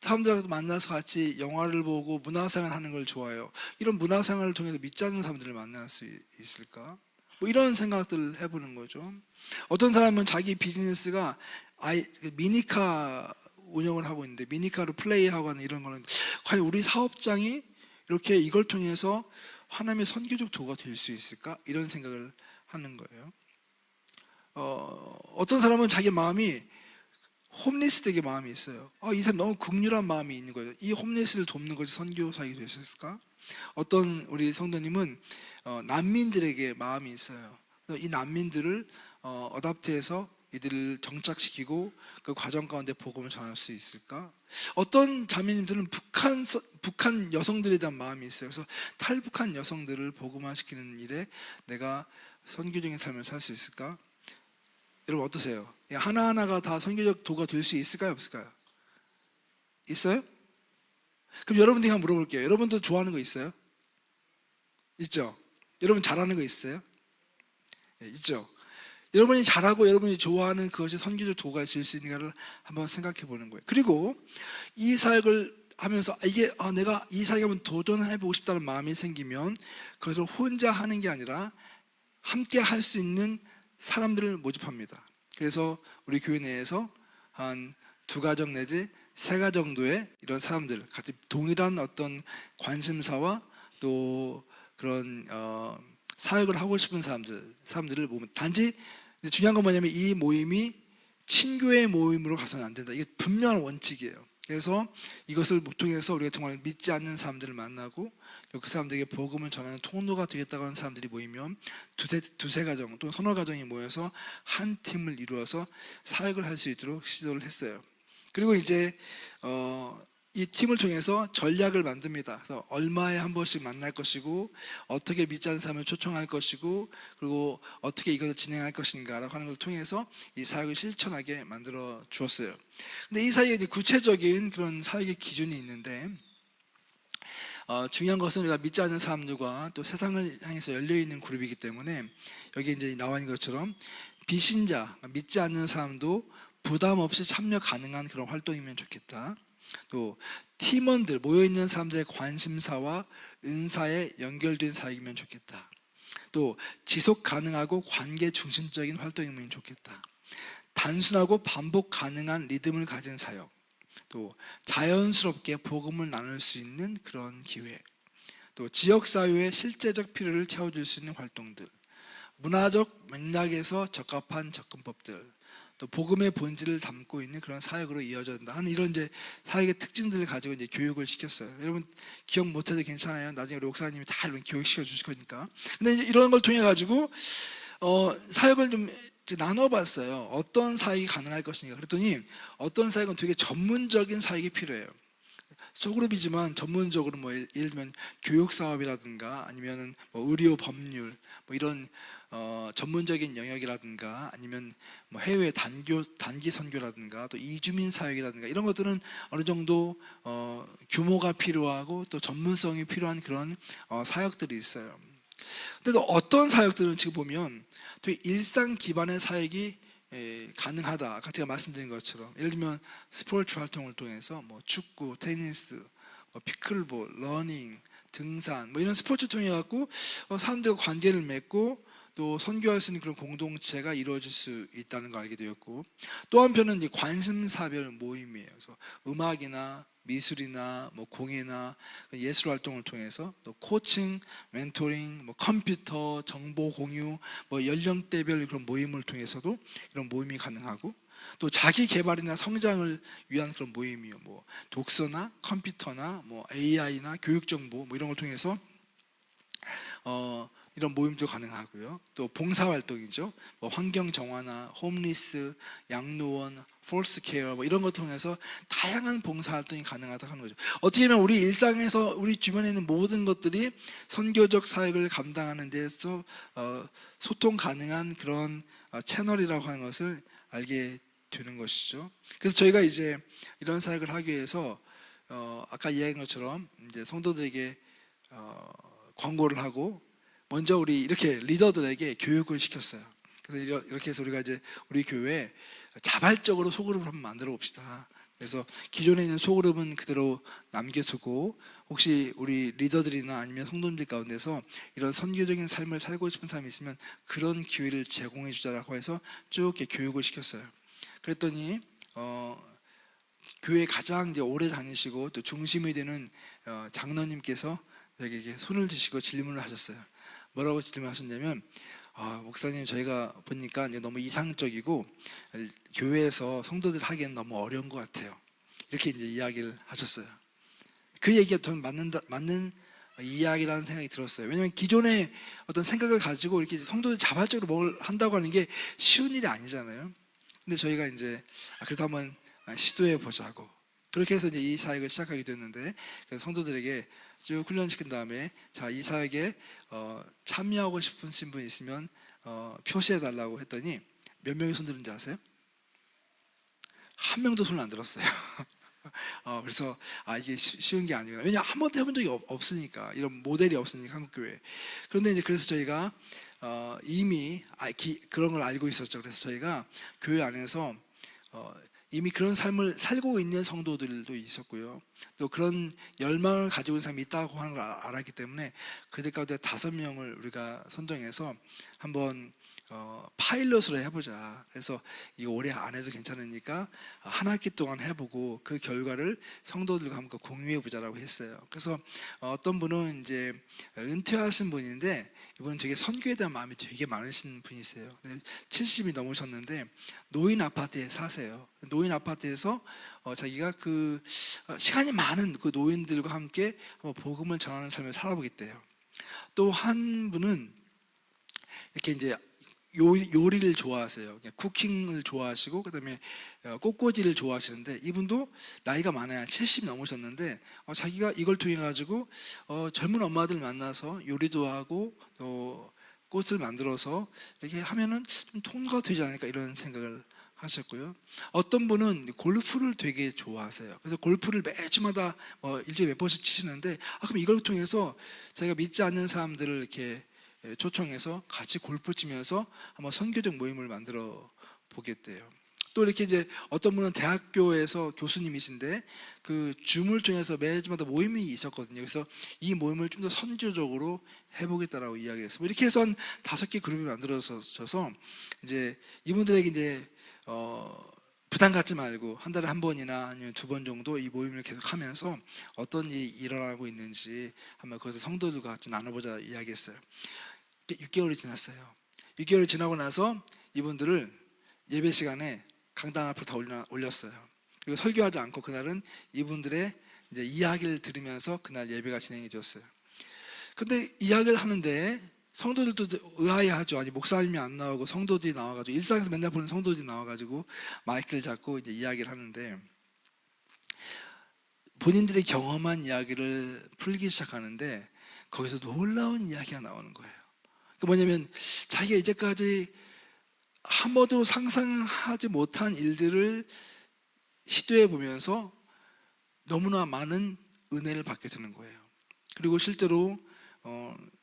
사람들하고 만나서 같이 영화를 보고 문화생활 하는 걸 좋아해요. 이런 문화생활을 통해서 믿지 않는 사람들을 만날 수 있을까? 뭐 이런 생각들을 해보는 거죠. 어떤 사람은 자기 비즈니스가 미니카 운영을 하고 있는데 미니카로 플레이하고 하는 이런 거는 과연 우리 사업장이 이렇게 이걸 통해서 하나님의 선교적 도구가 될 수 있을까? 이런 생각을 하는 거예요. 어떤 사람은 자기 마음이 홈리스 되게 마음이 있어요. 이 사람 너무 긍휼한 마음이 있는 거예요. 이 홈리스를 돕는 것이 선교사역이 될 수 있을까? 어떤 우리 성도님은 난민들에게 마음이 있어요. 이 난민들을 어답트해서 이들을 정착시키고 그 과정 가운데 복음을 전할 수 있을까? 어떤 자매님들은 북한 여성들에 대한 마음이 있어요. 그래서 탈북한 여성들을 복음화시키는 일에 내가 선교적인 삶을 살 수 있을까? 여러분 어떠세요? 하나하나가 다 선교적 도가 될 수 있을까요? 없을까요? 있어요? 그럼 여러분들이 한번 물어볼게요. 여러분도 좋아하는 거 있어요? 있죠? 여러분 잘하는 거 있어요? 네, 있죠? 여러분이 잘하고 여러분이 좋아하는 그것이 선교적 도가 될 수 있는가를 한번 생각해 보는 거예요. 그리고 이 사역을 하면서 내가 이 사역에 한번 도전해 보고 싶다는 마음이 생기면 그것을 혼자 하는 게 아니라 함께 할 수 있는 사람들을 모집합니다. 그래서 우리 교회 내에서 한 2가정 내지 3가정 정도의 이런 사람들, 같이 동일한 어떤 관심사와 또 그런 사역을 하고 싶은 사람들을 보면, 단지 중요한 건 뭐냐면 이 모임이 친교의 모임으로 가서는 안 된다. 이게 분명한 원칙이에요. 그래서 이것을 통해서 우리가 정말 믿지 않는 사람들을 만나고 그 사람들에게 복음을 전하는 통로가 되겠다고 하는 사람들이 모이면 두세 가정 또는 서너 가정이 모여서 한 팀을 이루어서 사역을 할 수 있도록 시도를 했어요. 그리고 이제 이 팀을 통해서 전략을 만듭니다. 그래서 얼마에 한 번씩 만날 것이고 어떻게 믿지 않는 사람을 초청할 것이고 그리고 어떻게 이것을 진행할 것인가라고 하는 걸 통해서 이 사역을 실천하게 만들어 주었어요. 근데 이 사이에 이제 구체적인 그런 사역의 기준이 있는데 중요한 것은 우리가 믿지 않는 사람들과 또 세상을 향해서 열려 있는 그룹이기 때문에 여기 이제 나와 있는 것처럼 비신자, 믿지 않는 사람도 부담 없이 참여 가능한 그런 활동이면 좋겠다. 또 팀원들, 모여있는 사람들의 관심사와 은사에 연결된 사역이면 좋겠다. 또 지속 가능하고 관계 중심적인 활동이면 좋겠다. 단순하고 반복 가능한 리듬을 가진 사역, 또 자연스럽게 복음을 나눌 수 있는 그런 기회, 또 지역사회의 실제적 필요를 채워줄 수 있는 활동들, 문화적 맥락에서 적합한 접근법들, 또 복음의 본질을 담고 있는 그런 사역으로 이어져야 된다 하는 이런 이제 사역의 특징들을 가지고 이제 교육을 시켰어요. 여러분 기억 못해도 괜찮아요. 나중에 우리 목사님이 다 이런 교육시켜 주실 거니까. 근데 이제 이런 걸 통해 가지고 사역을 좀 나눠봤어요. 어떤 사역이 가능할 것인가. 그랬더니 어떤 사역은 되게 전문적인 사역이 필요해요. 소그룹이지만 전문적으로 뭐 예를 들면 교육 사업이라든가 아니면은 뭐 의료 법률 뭐 이런 전문적인 영역이라든가 아니면 뭐 해외 단기 선교라든가 또 이주민 사역이라든가 이런 것들은 어느 정도 규모가 필요하고 또 전문성이 필요한 그런 사역들이 있어요. 근데 또 어떤 사역들은 지금 보면 되게 일상 기반의 사역이 가능하다. 아까 제가 말씀드린 것처럼 예를 들면 스포츠 활동을 통해서 뭐 축구, 테니스, 뭐 피클볼, 러닝, 등산 뭐 이런 스포츠 통해 갖고 사람들과 관계를 맺고 또 선교할 수 있는 그런 공동체가 이루어질 수 있다는 걸 알게 되었고, 또 한편은 이제 관심사별 모임이에요. 그래서 음악이나 미술이나 뭐 공예나 예술 활동을 통해서 또 코칭, 멘토링, 뭐 컴퓨터, 정보 공유, 뭐 연령대별 그런 모임을 통해서도 이런 모임이 가능하고, 또 자기 개발이나 성장을 위한 그런 모임이요. 뭐 독서나 컴퓨터나 뭐 AI나 교육 정보 뭐 이런 걸 통해서 이런 모임도 가능하고요. 또 봉사활동이죠. 뭐 환경정화나 홈리스, 양로원, 폴스케어 뭐 이런 것 통해서 다양한 봉사활동이 가능하다고 하는 거죠. 어떻게 보면 우리 일상에서 우리 주변에 있는 모든 것들이 선교적 사역을 감당하는 데서 소통 가능한 그런 채널이라고 하는 것을 알게 되는 것이죠. 그래서 저희가 이제 이런 사역을 하기 위해서 아까 이야기한 것처럼 이제 성도들에게 광고를 하고 먼저 우리 이렇게 리더들에게 교육을 시켰어요. 그래서 이렇게 해서 우리가 이제 우리 교회에 자발적으로 소그룹을 한번 만들어 봅시다. 그래서 기존에 있는 소그룹은 그대로 남겨두고 혹시 우리 리더들이나 아니면 성도님들 가운데서 이런 선교적인 삶을 살고 싶은 사람이 있으면 그런 기회를 제공해 주자라고 해서 쭉 이렇게 교육을 시켰어요. 그랬더니 교회 가장 이제 오래 다니시고 또 중심이 되는 장로님께서 여기에 손을 드시고 질문을 하셨어요. 뭐라고 질문하셨냐면 목사님 저희가 보니까 이제 너무 이상적이고 교회에서 성도들 하기에는 너무 어려운 것 같아요. 이렇게 이제 이야기를 하셨어요. 그 얘기가 좀 맞는 이야기라는 생각이 들었어요. 왜냐하면 기존의 어떤 생각을 가지고 이렇게 성도들 자발적으로 뭘 한다고 하는 게 쉬운 일이 아니잖아요. 근데 저희가 이제 그래도 한번 시도해 보자고 그렇게 해서 이제 이 사역을 시작하게 됐는데, 그래서 성도들에게 쭉 훈련시킨 다음에 자, 이 사역에 참여하고 싶으신 분 있으면 표시해 달라고 했더니 몇 명이 손 들은지 아세요? 한 명도 손을 안 들었어요. 그래서 이게 쉬운 게 아니구나. 왜냐 한 번도 해본 적이 없으니까, 이런 모델이 없으니까 한국 교회. 그런데 이제 그래서 저희가 이미 그런 걸 알고 있었죠. 그래서 저희가 교회 안에서 이미 그런 삶을 살고 있는 성도들도 있었고요. 또 그런 열망을 가지고 있는 사람이 있다고 하는 걸 알았기 때문에 그들 가운데 5명을 우리가 선정해서 한번 파일럿으로 해보자. 그래서 이거 올해 안 해도 괜찮으니까 한 학기 동안 해보고 그 결과를 성도들과 함께 공유해보자라고 했어요. 그래서 어떤 분은 이제 은퇴하신 분인데, 이분은 되게 선교에 대한 마음이 되게 많으신 분이세요. 70이 넘으셨는데 노인 아파트에 사세요. 노인 아파트에서 자기가 그 시간이 많은 그 노인들과 함께 복음을 전하는 삶을 살아보겠대요. 또 한 분은 이렇게 이제 요리를 좋아하세요. 쿠킹을 좋아하시고 그다음에 꽃꽂이를 좋아하시는데, 이분도 나이가 많아야 70 넘으셨는데 자기가 이걸 통해 가지고 젊은 엄마들 만나서 요리도 하고 또 꽃을 만들어서 이렇게 하면은 좀 통과가 되지 않을까 이런 생각을 하셨고요. 어떤 분은 골프를 되게 좋아하세요. 그래서 골프를 매주마다 일주일에 몇 번씩 치시는데 그럼 이걸 통해서 자기가 믿지 않는 사람들을 이렇게 초청해서 같이 골프 치면서 한번 선교적 모임을 만들어 보겠대요. 또 이렇게 이제 어떤 분은 대학교에서 교수님이신데 그 줌을 통해서 매주마다 모임이 있었거든요. 그래서 이 모임을 좀 더 선교적으로 해보겠다라고 이야기를 했어요. 이렇게 해서 한 5개 그룹이 만들어져서 이제 이분들에게 이제 부담 갖지 말고 한 달에 한 번이나 아니면 2번 정도 이 모임을 계속 하면서 어떤 일이 일어나고 있는지 한번 거기서 성도들과 좀 나눠보자 이야기했어요. 6개월이 지났어요. 6개월이 지나고 나서 이분들을 예배 시간에 강단 앞으로 다 올렸어요. 그리고 설교하지 않고 그날은 이분들의 이제 이야기를 들으면서 그날 예배가 진행이 되었어요. 근데 이야기를 하는데 성도들도 의아해하죠. 아니 목사님이 안 나오고 성도들이 나와가지고, 일상에서 맨날 보는 성도들이 나와가지고 마이크를 잡고 이제 이야기를 하는데, 본인들이 경험한 이야기를 풀기 시작하는데 거기서 놀라운 이야기가 나오는 거예요. 그 뭐냐면 자기가 이제까지 한 번도 상상하지 못한 일들을 시도해 보면서 너무나 많은 은혜를 받게 되는 거예요. 그리고 실제로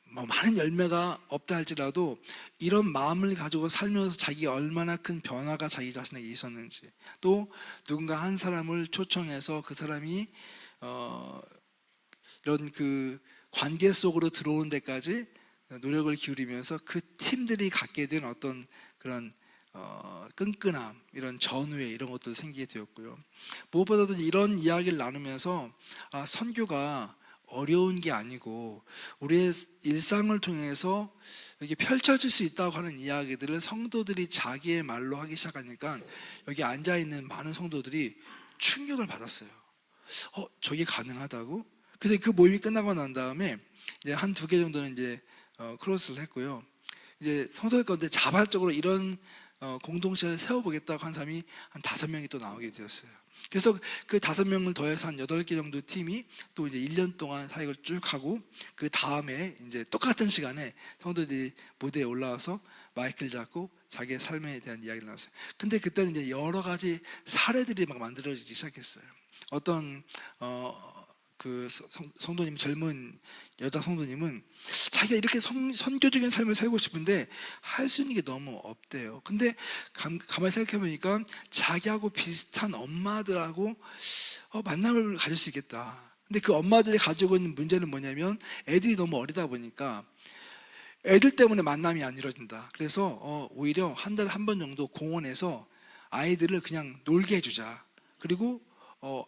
많은 열매가 없다 할지라도 이런 마음을 가지고 살면서 자기가 얼마나 큰 변화가 자기 자신에게 있었는지, 또 누군가 한 사람을 초청해서 그 사람이 이런 그 관계 속으로 들어오는 데까지 노력을 기울이면서 그 팀들이 갖게 된 어떤 그런 끈끈함, 이런 전우회 이런 것도 생기게 되었고요. 무엇보다도 이런 이야기를 나누면서 선교가 어려운 게 아니고 우리의 일상을 통해서 이렇게 펼쳐질 수 있다고 하는 이야기들을 성도들이 자기의 말로 하기 시작하니까 여기 앉아있는 많은 성도들이 충격을 받았어요. 저게 가능하다고? 그래서 그 모임이 끝나고 난 다음에 이제 한 2개 정도는 이제 크로스를 했고요. 이제 성도들 가운데 자발적으로 이런 공동체를 세워보겠다고 한 사람이 한 5명이 또 나오게 되었어요. 그래서 그 5명을 더해서 한 8개 정도 팀이 또 이제 1년 동안 사역을 쭉 하고, 그 다음에 이제 똑같은 시간에 성도들이 무대에 올라와서 마이크를 잡고 자기의 삶에 대한 이야기를 나눴어요. 근데 그때는 이제 여러 가지 사례들이 막 만들어지기 시작했어요. 어떤 그 성도님, 젊은 여자 성도님은 자기가 이렇게 선교적인 삶을 살고 싶은데 할 수 있는 게 너무 없대요. 근데 가만히 생각해 보니까 자기하고 비슷한 엄마들하고 만남을 가질 수 있겠다. 근데 그 엄마들이 가지고 있는 문제는 뭐냐면 애들이 너무 어리다 보니까 애들 때문에 만남이 안 이루어진다. 그래서 오히려 한 달에 한 번 정도 공원에서 아이들을 그냥 놀게 해주자. 그리고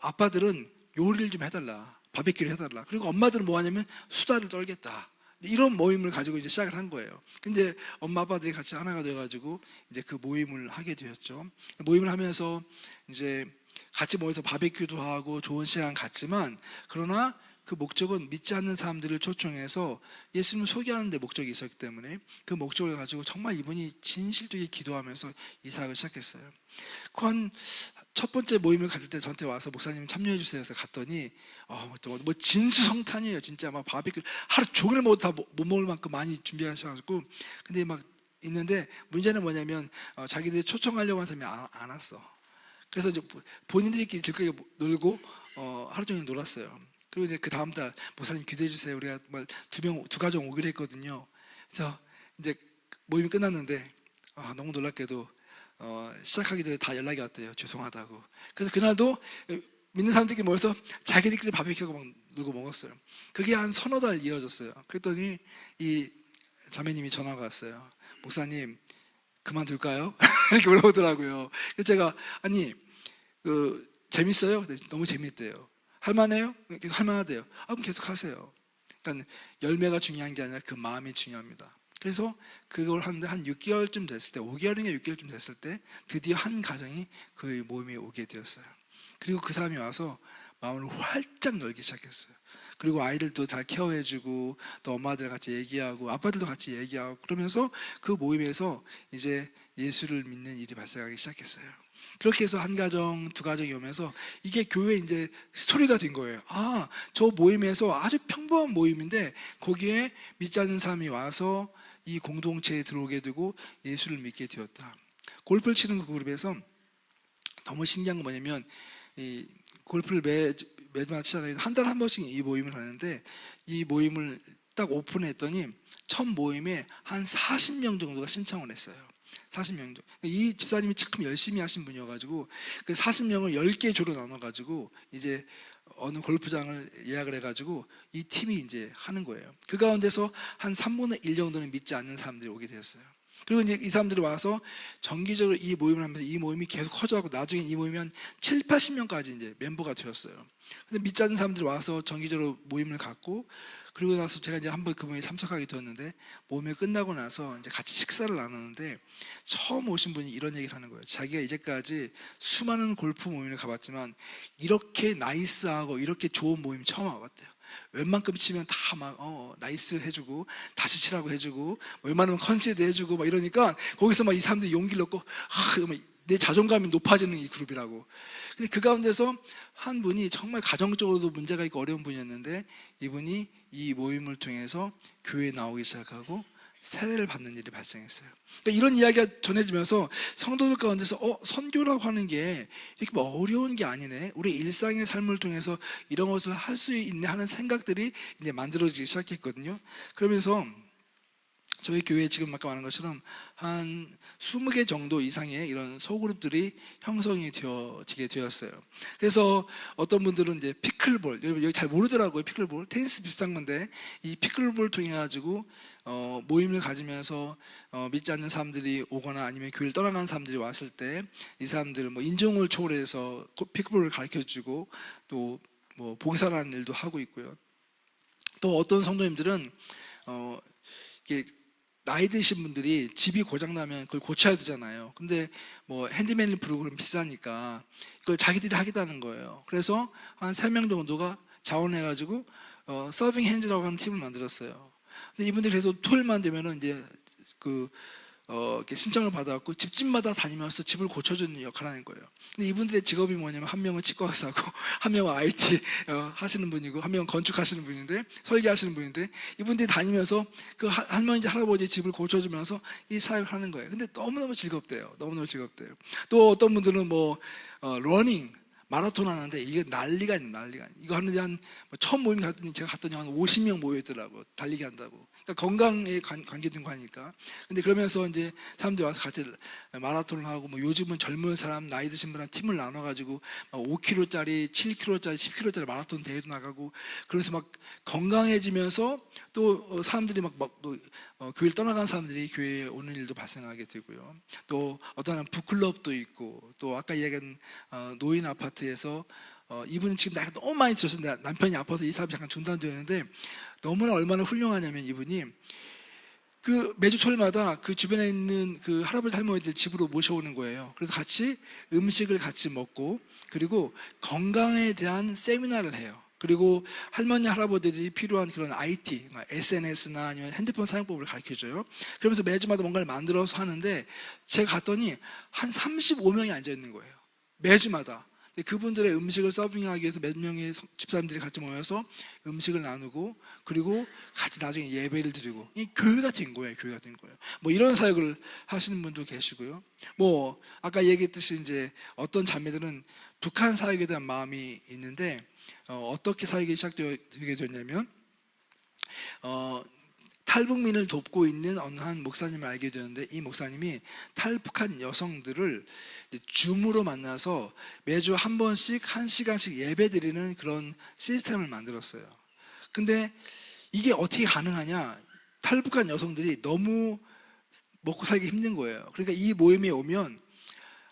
아빠들은 요리를 좀 해달라, 바베큐를 해달라. 그리고 엄마들은 뭐 하냐면 수다를 떨겠다. 이런 모임을 가지고 이제 시작을 한 거예요. 근데 엄마 아빠들이 같이 하나가 돼가지고 이제 그 모임을 하게 되었죠. 모임을 하면서 이제 같이 모여서 바베큐도 하고 좋은 시간 갖지만, 그러나 그 목적은 믿지 않는 사람들을 초청해서 예수님을 소개하는 데 목적이 있었기 때문에 그 목적을 가지고 정말 이분이 진실되게 기도하면서 이 사역을 시작했어요. 그 한 첫 번째 모임을 가질 때 저한테 와서 목사님 참여해 주세요 해서 갔더니 뭐 진수성탄이에요. 진짜 막 바비큐 하루 종일 못 먹을 만큼 많이 준비하셔가지고, 근데 막 있는데 문제는 뭐냐면 자기들이 초청하려고 한 사람이 안 왔어. 그래서 이제 본인들끼리 즐겁게 놀고 하루 종일 놀았어요. 그리고 이제 그 다음 달 목사님 기도해 주세요. 우리가 정말 두 가정 오기로 했거든요. 그래서 이제 모임이 끝났는데 너무 놀랍게도 시작하기 전에 다 연락이 왔대요. 죄송하다고. 그래서 그날도 믿는 사람들끼리 모여서 자기들끼리 바베큐하고 막 놀고 먹었어요. 그게 한 서너 달 이어졌어요. 그랬더니 이 자매님이 전화가 왔어요. 목사님 그만둘까요? 이렇게 물어보더라고요. 그래서 제가 재밌어요? 너무 재밌대요. 할만해요? 계속 할만하대요. 그럼 계속 하세요. 그러니까 열매가 중요한 게 아니라 그 마음이 중요합니다. 그래서 그걸 하는데 한 6개월쯤 됐을 때, 5개월인가 6개월쯤 됐을 때 드디어 한 가정이 그 모임에 오게 되었어요. 그리고 그 사람이 와서 마음을 활짝 열기 시작했어요. 그리고 아이들도 잘 케어해주고 또 엄마들 같이 얘기하고 아빠들도 같이 얘기하고 그러면서 그 모임에서 이제 예수를 믿는 일이 발생하기 시작했어요. 그렇게 해서 한 가정, 두 가정이 오면서 이게 교회 이제 스토리가 된 거예요. 저 모임에서 아주 평범한 모임인데 거기에 믿지 않는 사람이 와서 이 공동체에 들어오게 되고 예수를 믿게 되었다. 골프를 치는 그 그룹에서 너무 신기한 건 뭐냐면 이 골프를 매주 치잖아요. 한 달에 한 번씩 이 모임을 하는데 이 모임을 딱 오픈했더니 첫 모임에 한 40명 정도가 신청을 했어요. 40명 정도. 이 집사님이 참 열심히 하신 분이어가지고 그 40명을 10개 조로 나눠가지고 이제 어느 골프장을 예약을 해가지고 이 팀이 이제 하는 거예요. 그 가운데서 한 3분의 1 정도는 믿지 않는 사람들이 오게 되었어요. 그리고 이제 이 사람들이 와서 정기적으로 이 모임을 하면서 이 모임이 계속 커져가고 나중에 이 모임이 한 7, 80명까지 이제 멤버가 되었어요. 근데 믿지 않는 사람들이 와서 정기적으로 모임을 갖고 그리고 나서 제가 이제 한번 그 모임에 참석하게 되었는데 모임이 끝나고 나서 이제 같이 식사를 나누는데 처음 오신 분이 이런 얘기를 하는 거예요. 자기가 이제까지 수많은 골프 모임을 가봤지만 이렇게 나이스하고 이렇게 좋은 모임 처음 와봤대요. 웬만큼 치면 다 막 나이스 해주고 다시 치라고 해주고 웬만하면 컨시드 해주고 막 이러니까 거기서 막 이 사람들이 용기를 얻고 내 자존감이 높아지는 이 그룹이라고. 근데 그 가운데서 한 분이 정말 가정적으로도 문제가 있고 어려운 분이었는데 이분이 이 모임을 통해서 교회에 나오기 시작하고 세례를 받는 일이 발생했어요. 그러니까 이런 이야기가 전해지면서 성도들 가운데서 선교라고 하는 게 이렇게 뭐 어려운 게 아니네. 우리 일상의 삶을 통해서 이런 것을 할 수 있네 하는 생각들이 이제 만들어지기 시작했거든요. 그러면서 저희 교회에 지금 아까 말한 것처럼 한 20개 정도 이상의 이런 소그룹들이 형성이 되어지게 되었어요. 그래서 어떤 분들은 이제 피클볼, 여러분 여기 잘 모르더라고요. 피클볼, 테니스 비슷한 건데 이 피클볼을 통해 가지고 모임을 가지면서 믿지 않는 사람들이 오거나 아니면 교회를 떠나간 사람들이 왔을 때 이 사람들을 뭐 인종을 초월해서 피클볼을 가르쳐주고 또 뭐 봉사라는 일도 하고 있고요. 또 어떤 성도님들은 이게 나이 드신 분들이 집이 고장나면 그걸 고쳐야 되잖아요. 근데 뭐 핸디맨을 부르고 그러면 비싸니까 이걸 자기들이 하겠다는 거예요. 그래서 한 3명 정도가 자원해가지고 서빙 핸즈라고 하는 팀을 만들었어요. 근데 이분들이 그래서 토요일만 되면은 이제 이렇게 신청을 받아갖고 집집마다 다니면서 집을 고쳐주는 역할을 하는 거예요. 근데 이분들의 직업이 뭐냐면 한 명은 치과 의사고 한 명은 IT 하시는 분이고 한 명은 건축하시는 분인데 설계하시는 분인데 이분들이 다니면서 그 할머니 할아버지 집을 고쳐주면서 이 사역을 하는 거예요. 근데 너무너무 즐겁대요. 너무너무 즐겁대요. 또 어떤 분들은 뭐 러닝 마라톤 하는데 이게 난리가 아니에요. 난리가 아니에요. 이거 하는데 처음 모임 갔더니 제가 갔더니 한 50명 모여있더라고요. 달리기 한다고. 그러니까 건강에 관계된 거니까. 근데 그러면서 이제 사람들이 와서 같이 마라톤을 하고 뭐 요즘은 젊은 사람 나이 드신 분한 팀을 나눠가지고 5km짜리 7km짜리 10km짜리 마라톤 대회도 나가고 그래서 막 건강해지면서 또 사람들이 교회를 떠나간 사람들이 교회에 오는 일도 발생하게 되고요. 또 어떤 북클럽도 있고 또 아까 이야기한 노인 아파트에서 이분은 지금 나이가 너무 많이 들어서 남편이 아파서 이 사람이 잠깐 중단되었는데 너무나 얼마나 훌륭하냐면 이분이 그 매주 토요일마다 그 주변에 있는 그 할아버지 할머니들 집으로 모셔오는 거예요. 그래서 같이 음식을 같이 먹고 그리고 건강에 대한 세미나를 해요. 그리고 할머니 할아버지들이 필요한 그런 IT, SNS나 아니면 핸드폰 사용법을 가르쳐줘요. 그러면서 매주마다 뭔가를 만들어서 하는데 제가 갔더니 한 35명이 앉아 있는 거예요. 매주마다. 그분들의 음식을 서빙하기 위해서 몇 명의 집사람들이 같이 모여서 음식을 나누고 그리고 같이 나중에 예배를 드리고 이 교회가 된 거예요. 교회가 된 거예요. 뭐 이런 사역을 하시는 분도 계시고요. 뭐 아까 얘기했듯이 이제 어떤 자매들은 북한 사역에 대한 마음이 있는데 어떻게 사역이 시작되게 됐냐면 탈북민을 돕고 있는 어느 한 목사님을 알게 되는데 이 목사님이 탈북한 여성들을 줌으로 만나서 매주 한 번씩 1시간씩 예배 드리는 그런 시스템을 만들었어요. 근데 이게 어떻게 가능하냐? 탈북한 여성들이 너무 먹고 살기 힘든 거예요. 그러니까 이 모임에 오면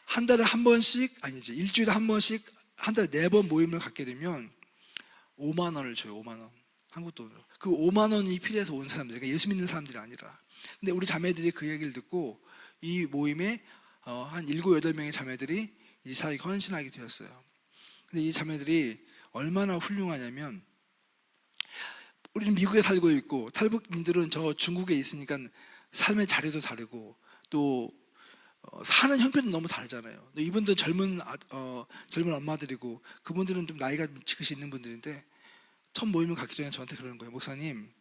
한 달에 한 번씩, 아니지, 일주일에 한 번씩 한 달에 4번 모임을 갖게 되면 5만 원을 줘요. 5만 원. 한국 돈으로. 그 5만 원이 필요해서 온 사람들, 그러니까 예수 믿는 사람들이 아니라. 근데 우리 자매들이 그 얘기를 듣고 이 모임에 한 7, 8명의 자매들이 이 사역에 헌신하게 되었어요. 근데 이 자매들이 얼마나 훌륭하냐면 우리는 미국에 살고 있고 탈북민들은 저 중국에 있으니까 삶의 자리도 다르고 또 사는 형편도 너무 다르잖아요. 근데 이분들은 젊은 엄마들이고 그분들은 좀 나이가 지긋이 있는 분들인데 첫 모임을 갖기 전에 저한테 그러는 거예요. 목사님,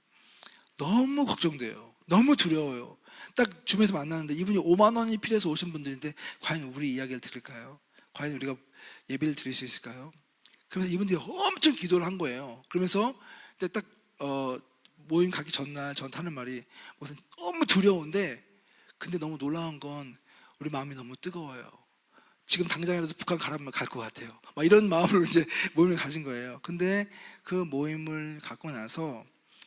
너무 걱정돼요. 너무 두려워요. 딱 줌에서 만나는데 이분이 5만 원이 필요해서 오신 분들인데 과연 우리 이야기를 들을까요? 과연 우리가 예배를 드릴 수 있을까요? 그러면서 이분들이 엄청 기도를 한 거예요. 그러면서 딱 모임 가기 전날 저한테 하는 말이 무슨 너무 두려운데 근데 너무 놀라운 건 우리 마음이 너무 뜨거워요. 지금 당장이라도 북한 가라면 갈 것 같아요. 막 이런 마음으로 이제 모임을 가진 거예요. 근데 그 모임을 갖고 나서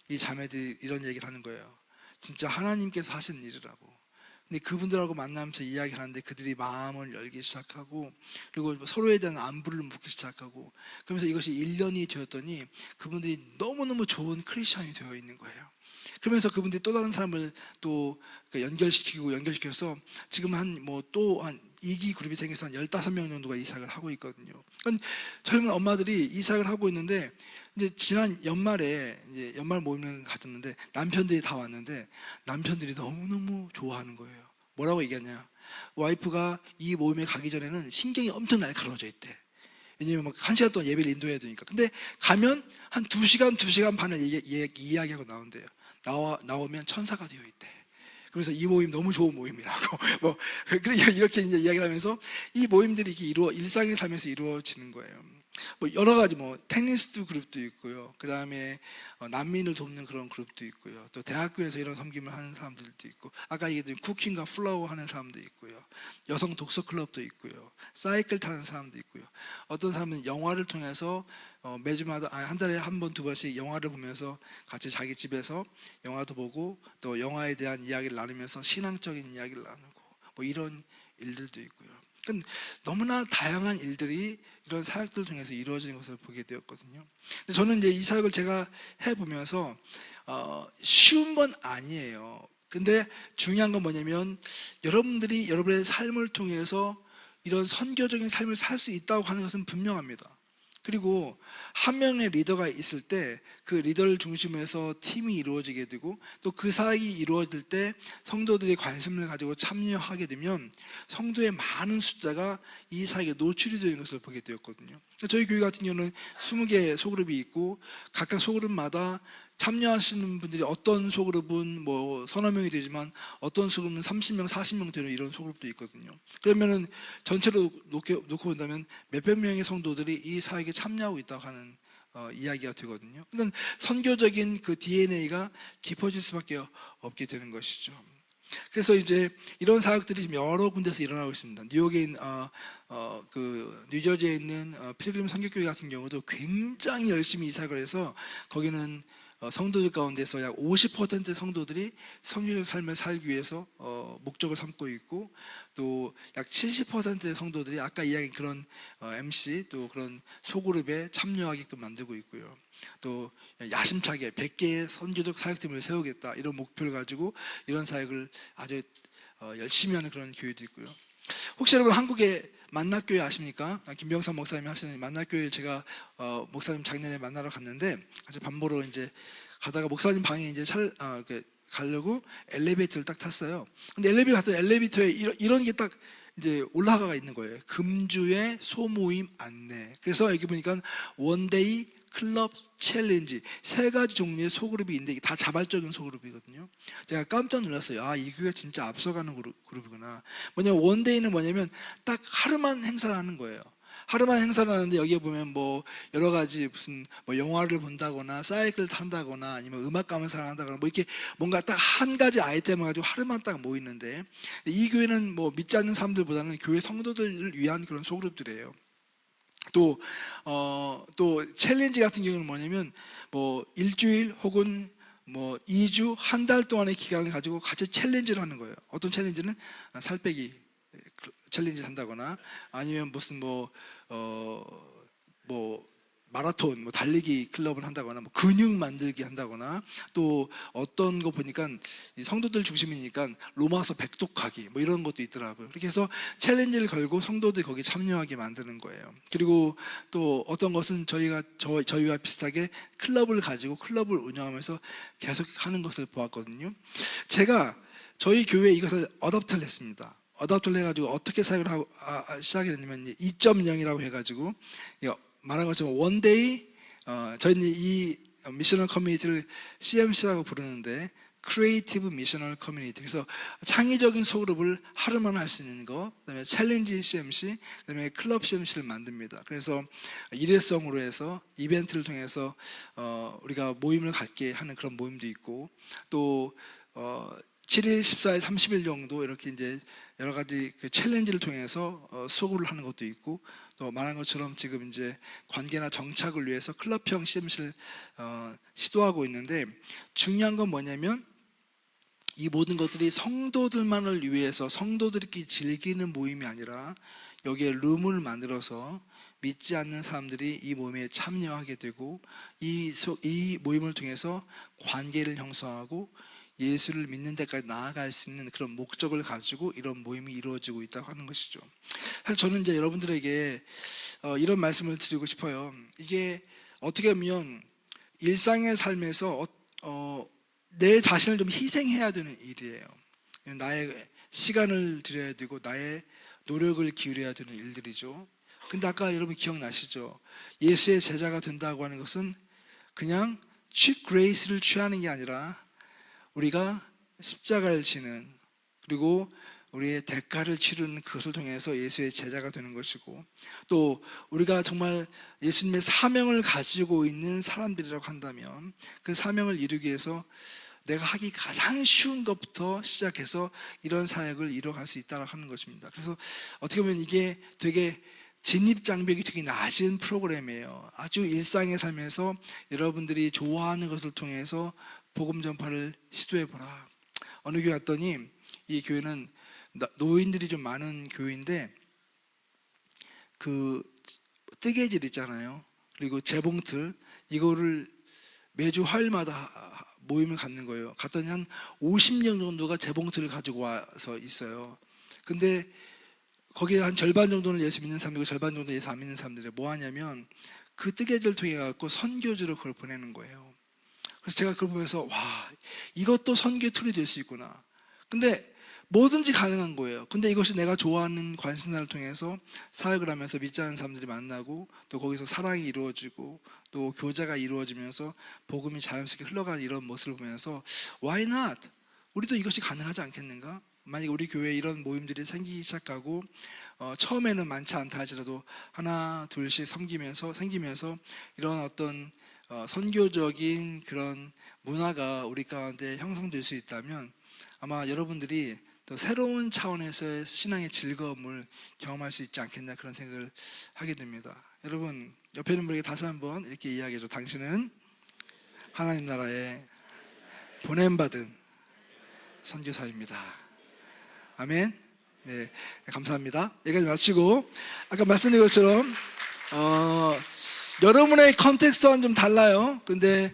이 자매들이 이런 얘기를 하는 거예요. 진짜 하나님께서 하신 일이라고. 근데 그분들하고 만나면서 이야기를 하는데 그들이 마음을 열기 시작하고 그리고 서로에 대한 안부를 묻기 시작하고 그러면서 이것이 1년이 되었더니 그분들이 너무너무 좋은 크리스천이 되어 있는 거예요. 그러면서 그분들이 또 다른 사람을 또 연결시켜서 지금 한 2기 그룹이 생겨서 한 15명 정도가 이사를 하고 있거든요. 그러니까 젊은 엄마들이 이사를 하고 있는데 이제 지난 연말에 이제 연말 모임을 가졌는데 남편들이 다 왔는데 남편들이 너무너무 좋아하는 거예요. 뭐라고 얘기하냐? 와이프가 이 모임에 가기 전에는 신경이 엄청 날카로워져 있대. 왜냐면 막 1시간 동안 예배를 인도해야 되니까. 근데 가면 한 2시간 반을 이야기하고 나온대요. 나오면 천사가 되어 있대. 그래서 이 모임 너무 좋은 모임이라고 이렇게 이제 이야기를 하면서 이 모임들이 이렇게 일상의 삶에서 이루어지는 거예요. 여러 가지 테니스 그룹도 있고요. 그 다음에 난민을 돕는 그런 그룹도 있고요. 또 대학교에서 이런 섬김을 하는 사람들도 있고, 아까 얘기했던 쿠킹과 플라워 하는 사람도 있고요. 여성 독서 클럽도 있고요. 사이클 타는 사람도 있고요. 어떤 사람은 영화를 통해서 매주마다 한 달에 한 번, 2번씩 영화를 보면서 같이 자기 집에서 영화도 보고 또 영화에 대한 이야기를 나누면서 신앙적인 이야기를 나누고 이런 일들도 있고요. 너무나 다양한 일들이 이런 사역들을 통해서 이루어지는 것을 보게 되었거든요. 근데 저는 이제 이 사역을 제가 해보면서 쉬운 건 아니에요. 근데 중요한 건 뭐냐면 여러분들이 여러분의 삶을 통해서 이런 선교적인 삶을 살 수 있다고 하는 것은 분명합니다. 그리고 한 명의 리더가 있을 때 그 리더를 중심으로 해서 팀이 이루어지게 되고 또 그 사역이 이루어질 때 성도들이 관심을 가지고 참여하게 되면 성도의 많은 숫자가 이 사역에 노출이 되는 것을 보게 되었거든요. 저희 교회 같은 경우는 20개 소그룹이 있고 각각 소그룹마다 참여하시는 분들이 어떤 소그룹은 서너 명이 되지만 어떤 소그룹은 30명, 40명 되는 이런 소그룹도 있거든요. 그러면은 전체로 놓고 본다면 몇백 명의 성도들이 이 사역에 참여하고 있다고 하는 이야기가 되거든요. 그러니까 선교적인 그 DNA가 깊어질 수밖에 없게 되는 것이죠. 그래서 이제 이런 사역들이 지금 여러 군데서 일어나고 있습니다. 뉴욕에 있는 뉴저지에 있는 필그림 선교교회 같은 경우도 굉장히 열심히 이 사역을 해서 거기는 성도들 가운데서 약 50% 성도들이 성교적 삶을 살기 위해서 목적을 삼고 있고 또 약 70%의 성도들이 아까 이야기한 그런 MC 또 그런 소그룹에 참여하게끔 만들고 있고요. 또 야심차게 100개의 선교적 사역팀을 세우겠다 이런 목표를 가지고 이런 사역을 아주 열심히 하는 그런 교회도 있고요. 혹시 여러분 한국에 만나교회 아십니까? 김병삼 목사님이 하시는 만나교회를 제가 목사님 작년에 만나러 갔는데 같이 밥 먹으러 이제 가다가 목사님 방에 이제 가려고 엘리베이터를 딱 탔어요. 근데 엘리베이터 갔더니 엘리베이터에 이런 게 딱 이제 올라가 있는 거예요. 금주의 소모임 안내. 그래서 여기 보니까 원데이 클럽 챌린지 3가지 종류의 소그룹이 있는데 이게 다 자발적인 소그룹이거든요. 제가 깜짝 놀랐어요. 아, 이 교회가 진짜 앞서가는 그룹이구나. 뭐냐면 원데이는 뭐냐면 딱 하루만 행사를 하는 거예요. 하루만 행사를 하는데 여기에 보면 뭐 여러 가지 무슨 뭐 영화를 본다거나 사이클을 탄다거나 아니면 음악 감상을 한다거나 뭐 이렇게 뭔가 딱 한 가지 아이템을 가지고 하루만 딱 모이는데 이 교회는 뭐 믿지 않는 사람들보다는 교회 성도들을 위한 그런 소그룹들이에요. 또 챌린지 같은 경우는 뭐냐면 뭐 일주일 혹은 뭐 2주, 한 달 동안의 기간을 가지고 같이 챌린지를 하는 거예요. 어떤 챌린지는 살 빼기 챌린지 한다거나 아니면 무슨 뭐 마라톤, 뭐 달리기 클럽을 한다거나 뭐 근육 만들기 한다거나 또 어떤 거 보니까 성도들 중심이니까 로마서 백독하기 뭐 이런 것도 있더라고요. 그렇게 해서 챌린지를 걸고 성도들이 거기에 참여하게 만드는 거예요. 그리고 또 어떤 것은 저희와 비슷하게 클럽을 가지고 클럽을 운영하면서 계속 하는 것을 보았거든요. 제가 저희 교회에 이것을 어댑트를 했습니다. 어댑트를 해가지고 어떻게 사역을 하고 시작했냐면 2.0이라고 해가지고 말한 것처럼 원데이 저희는 이 미셔널 커뮤니티를 CMC라고 부르는데 크리에이티브 미셔널 커뮤니티. 그래서 창의적인 소그룹을 하루만 할 수 있는 거, 그다음에 챌린지 CMC, 그다음에 클럽 CMC를 만듭니다. 그래서 일회성으로 해서 이벤트를 통해서 우리가 모임을 갖게 하는 그런 모임도 있고 또 7일, 14일, 30일 정도 이렇게 이제 여러 가지 그 챌린지를 통해서 소그룹을 하는 것도 있고 또 말한 것처럼 지금 이제 관계나 정착을 위해서 클럽형 CMC를 시도하고 있는데 중요한 건 뭐냐면 이 모든 것들이 성도들만을 위해서 성도들끼리 즐기는 모임이 아니라 여기에 룸을 만들어서 믿지 않는 사람들이 이 모임에 참여하게 되고 이 모임을 통해서 관계를 형성하고 예수를 믿는 데까지 나아갈 수 있는 그런 목적을 가지고 이런 모임이 이루어지고 있다고 하는 것이죠. 사실 저는 이제 여러분들에게 이런 말씀을 드리고 싶어요. 이게 어떻게 보면 일상의 삶에서 내 자신을 좀 희생해야 되는 일이에요. 나의 시간을 들여야 되고 나의 노력을 기울여야 되는 일들이죠. 근데 아까 여러분 기억나시죠? 예수의 제자가 된다고 하는 것은 그냥 cheap grace를 취하는 게 아니라 우리가 십자가를 지는 그리고 우리의 대가를 치르는 그것을 통해서 예수의 제자가 되는 것이고 또 우리가 정말 예수님의 사명을 가지고 있는 사람들이라고 한다면 그 사명을 이루기 위해서 내가 하기 가장 쉬운 것부터 시작해서 이런 사역을 이뤄갈 수 있다고 하는 것입니다. 그래서 어떻게 보면 이게 되게 진입장벽이 되게 낮은 프로그램이에요. 아주 일상의 삶에서 여러분들이 좋아하는 것을 통해서 복음 전파를 시도해보라. 어느 교회 갔더니 이 교회는 노인들이 좀 많은 교회인데 그 뜨개질 있잖아요. 그리고 재봉틀 이거를 매주 화요일마다 모임을 갖는 거예요. 갔더니 한 50명 정도가 재봉틀을 가지고 와서 있어요. 근데 거기에 한 절반 정도는 예수 믿는 사람이고 절반 정도는 예수 안 믿는 사람들이 뭐 하냐면 그 뜨개질을 통해 갖고 선교지로 그걸 보내는 거예요. 그래서 제가 그걸 보면서 와, 이것도 선교의 툴이 될 수 있구나. 근데 뭐든지 가능한 거예요. 근데 이것이 내가 좋아하는 관심사를 통해서 사역을 하면서 믿지 않는 사람들이 만나고 또 거기서 사랑이 이루어지고 또 교제가 이루어지면서 복음이 자연스럽게 흘러가는 이런 모습을 보면서 Why not? 우리도 이것이 가능하지 않겠는가? 만약에 우리 교회에 이런 모임들이 생기기 시작하고 처음에는 많지 않다 할지라도 하나 둘씩 생기면서 이런 어떤 선교적인 그런 문화가 우리 가운데 형성될 수 있다면 아마 여러분들이 또 새로운 차원에서의 신앙의 즐거움을 경험할 수 있지 않겠나 그런 생각을 하게 됩니다. 여러분 옆에 있는 분에게 다시 한번 이렇게 이야기해줘. 당신은 하나님 나라에 보냄받은 선교사입니다. 아멘. 네, 감사합니다. 여기까지 마치고 아까 말씀드린 것처럼 여러분의 컨텍스트와는 좀 달라요. 근데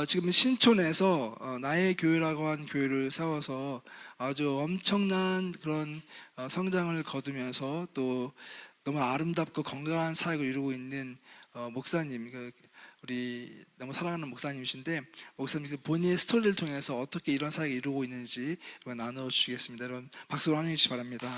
지금 신촌에서 나의 교회라고 한 교회를 세워서 아주 엄청난 그런 성장을 거두면서 또 너무 아름답고 건강한 사역을 이루고 있는 목사님, 우리 너무 사랑하는 목사님이신데, 목사님 본인의 스토리를 통해서 어떻게 이런 사역을 이루고 있는지 나눠 주시겠습니다. 여러분 박수로 환영해 주시기 바랍니다.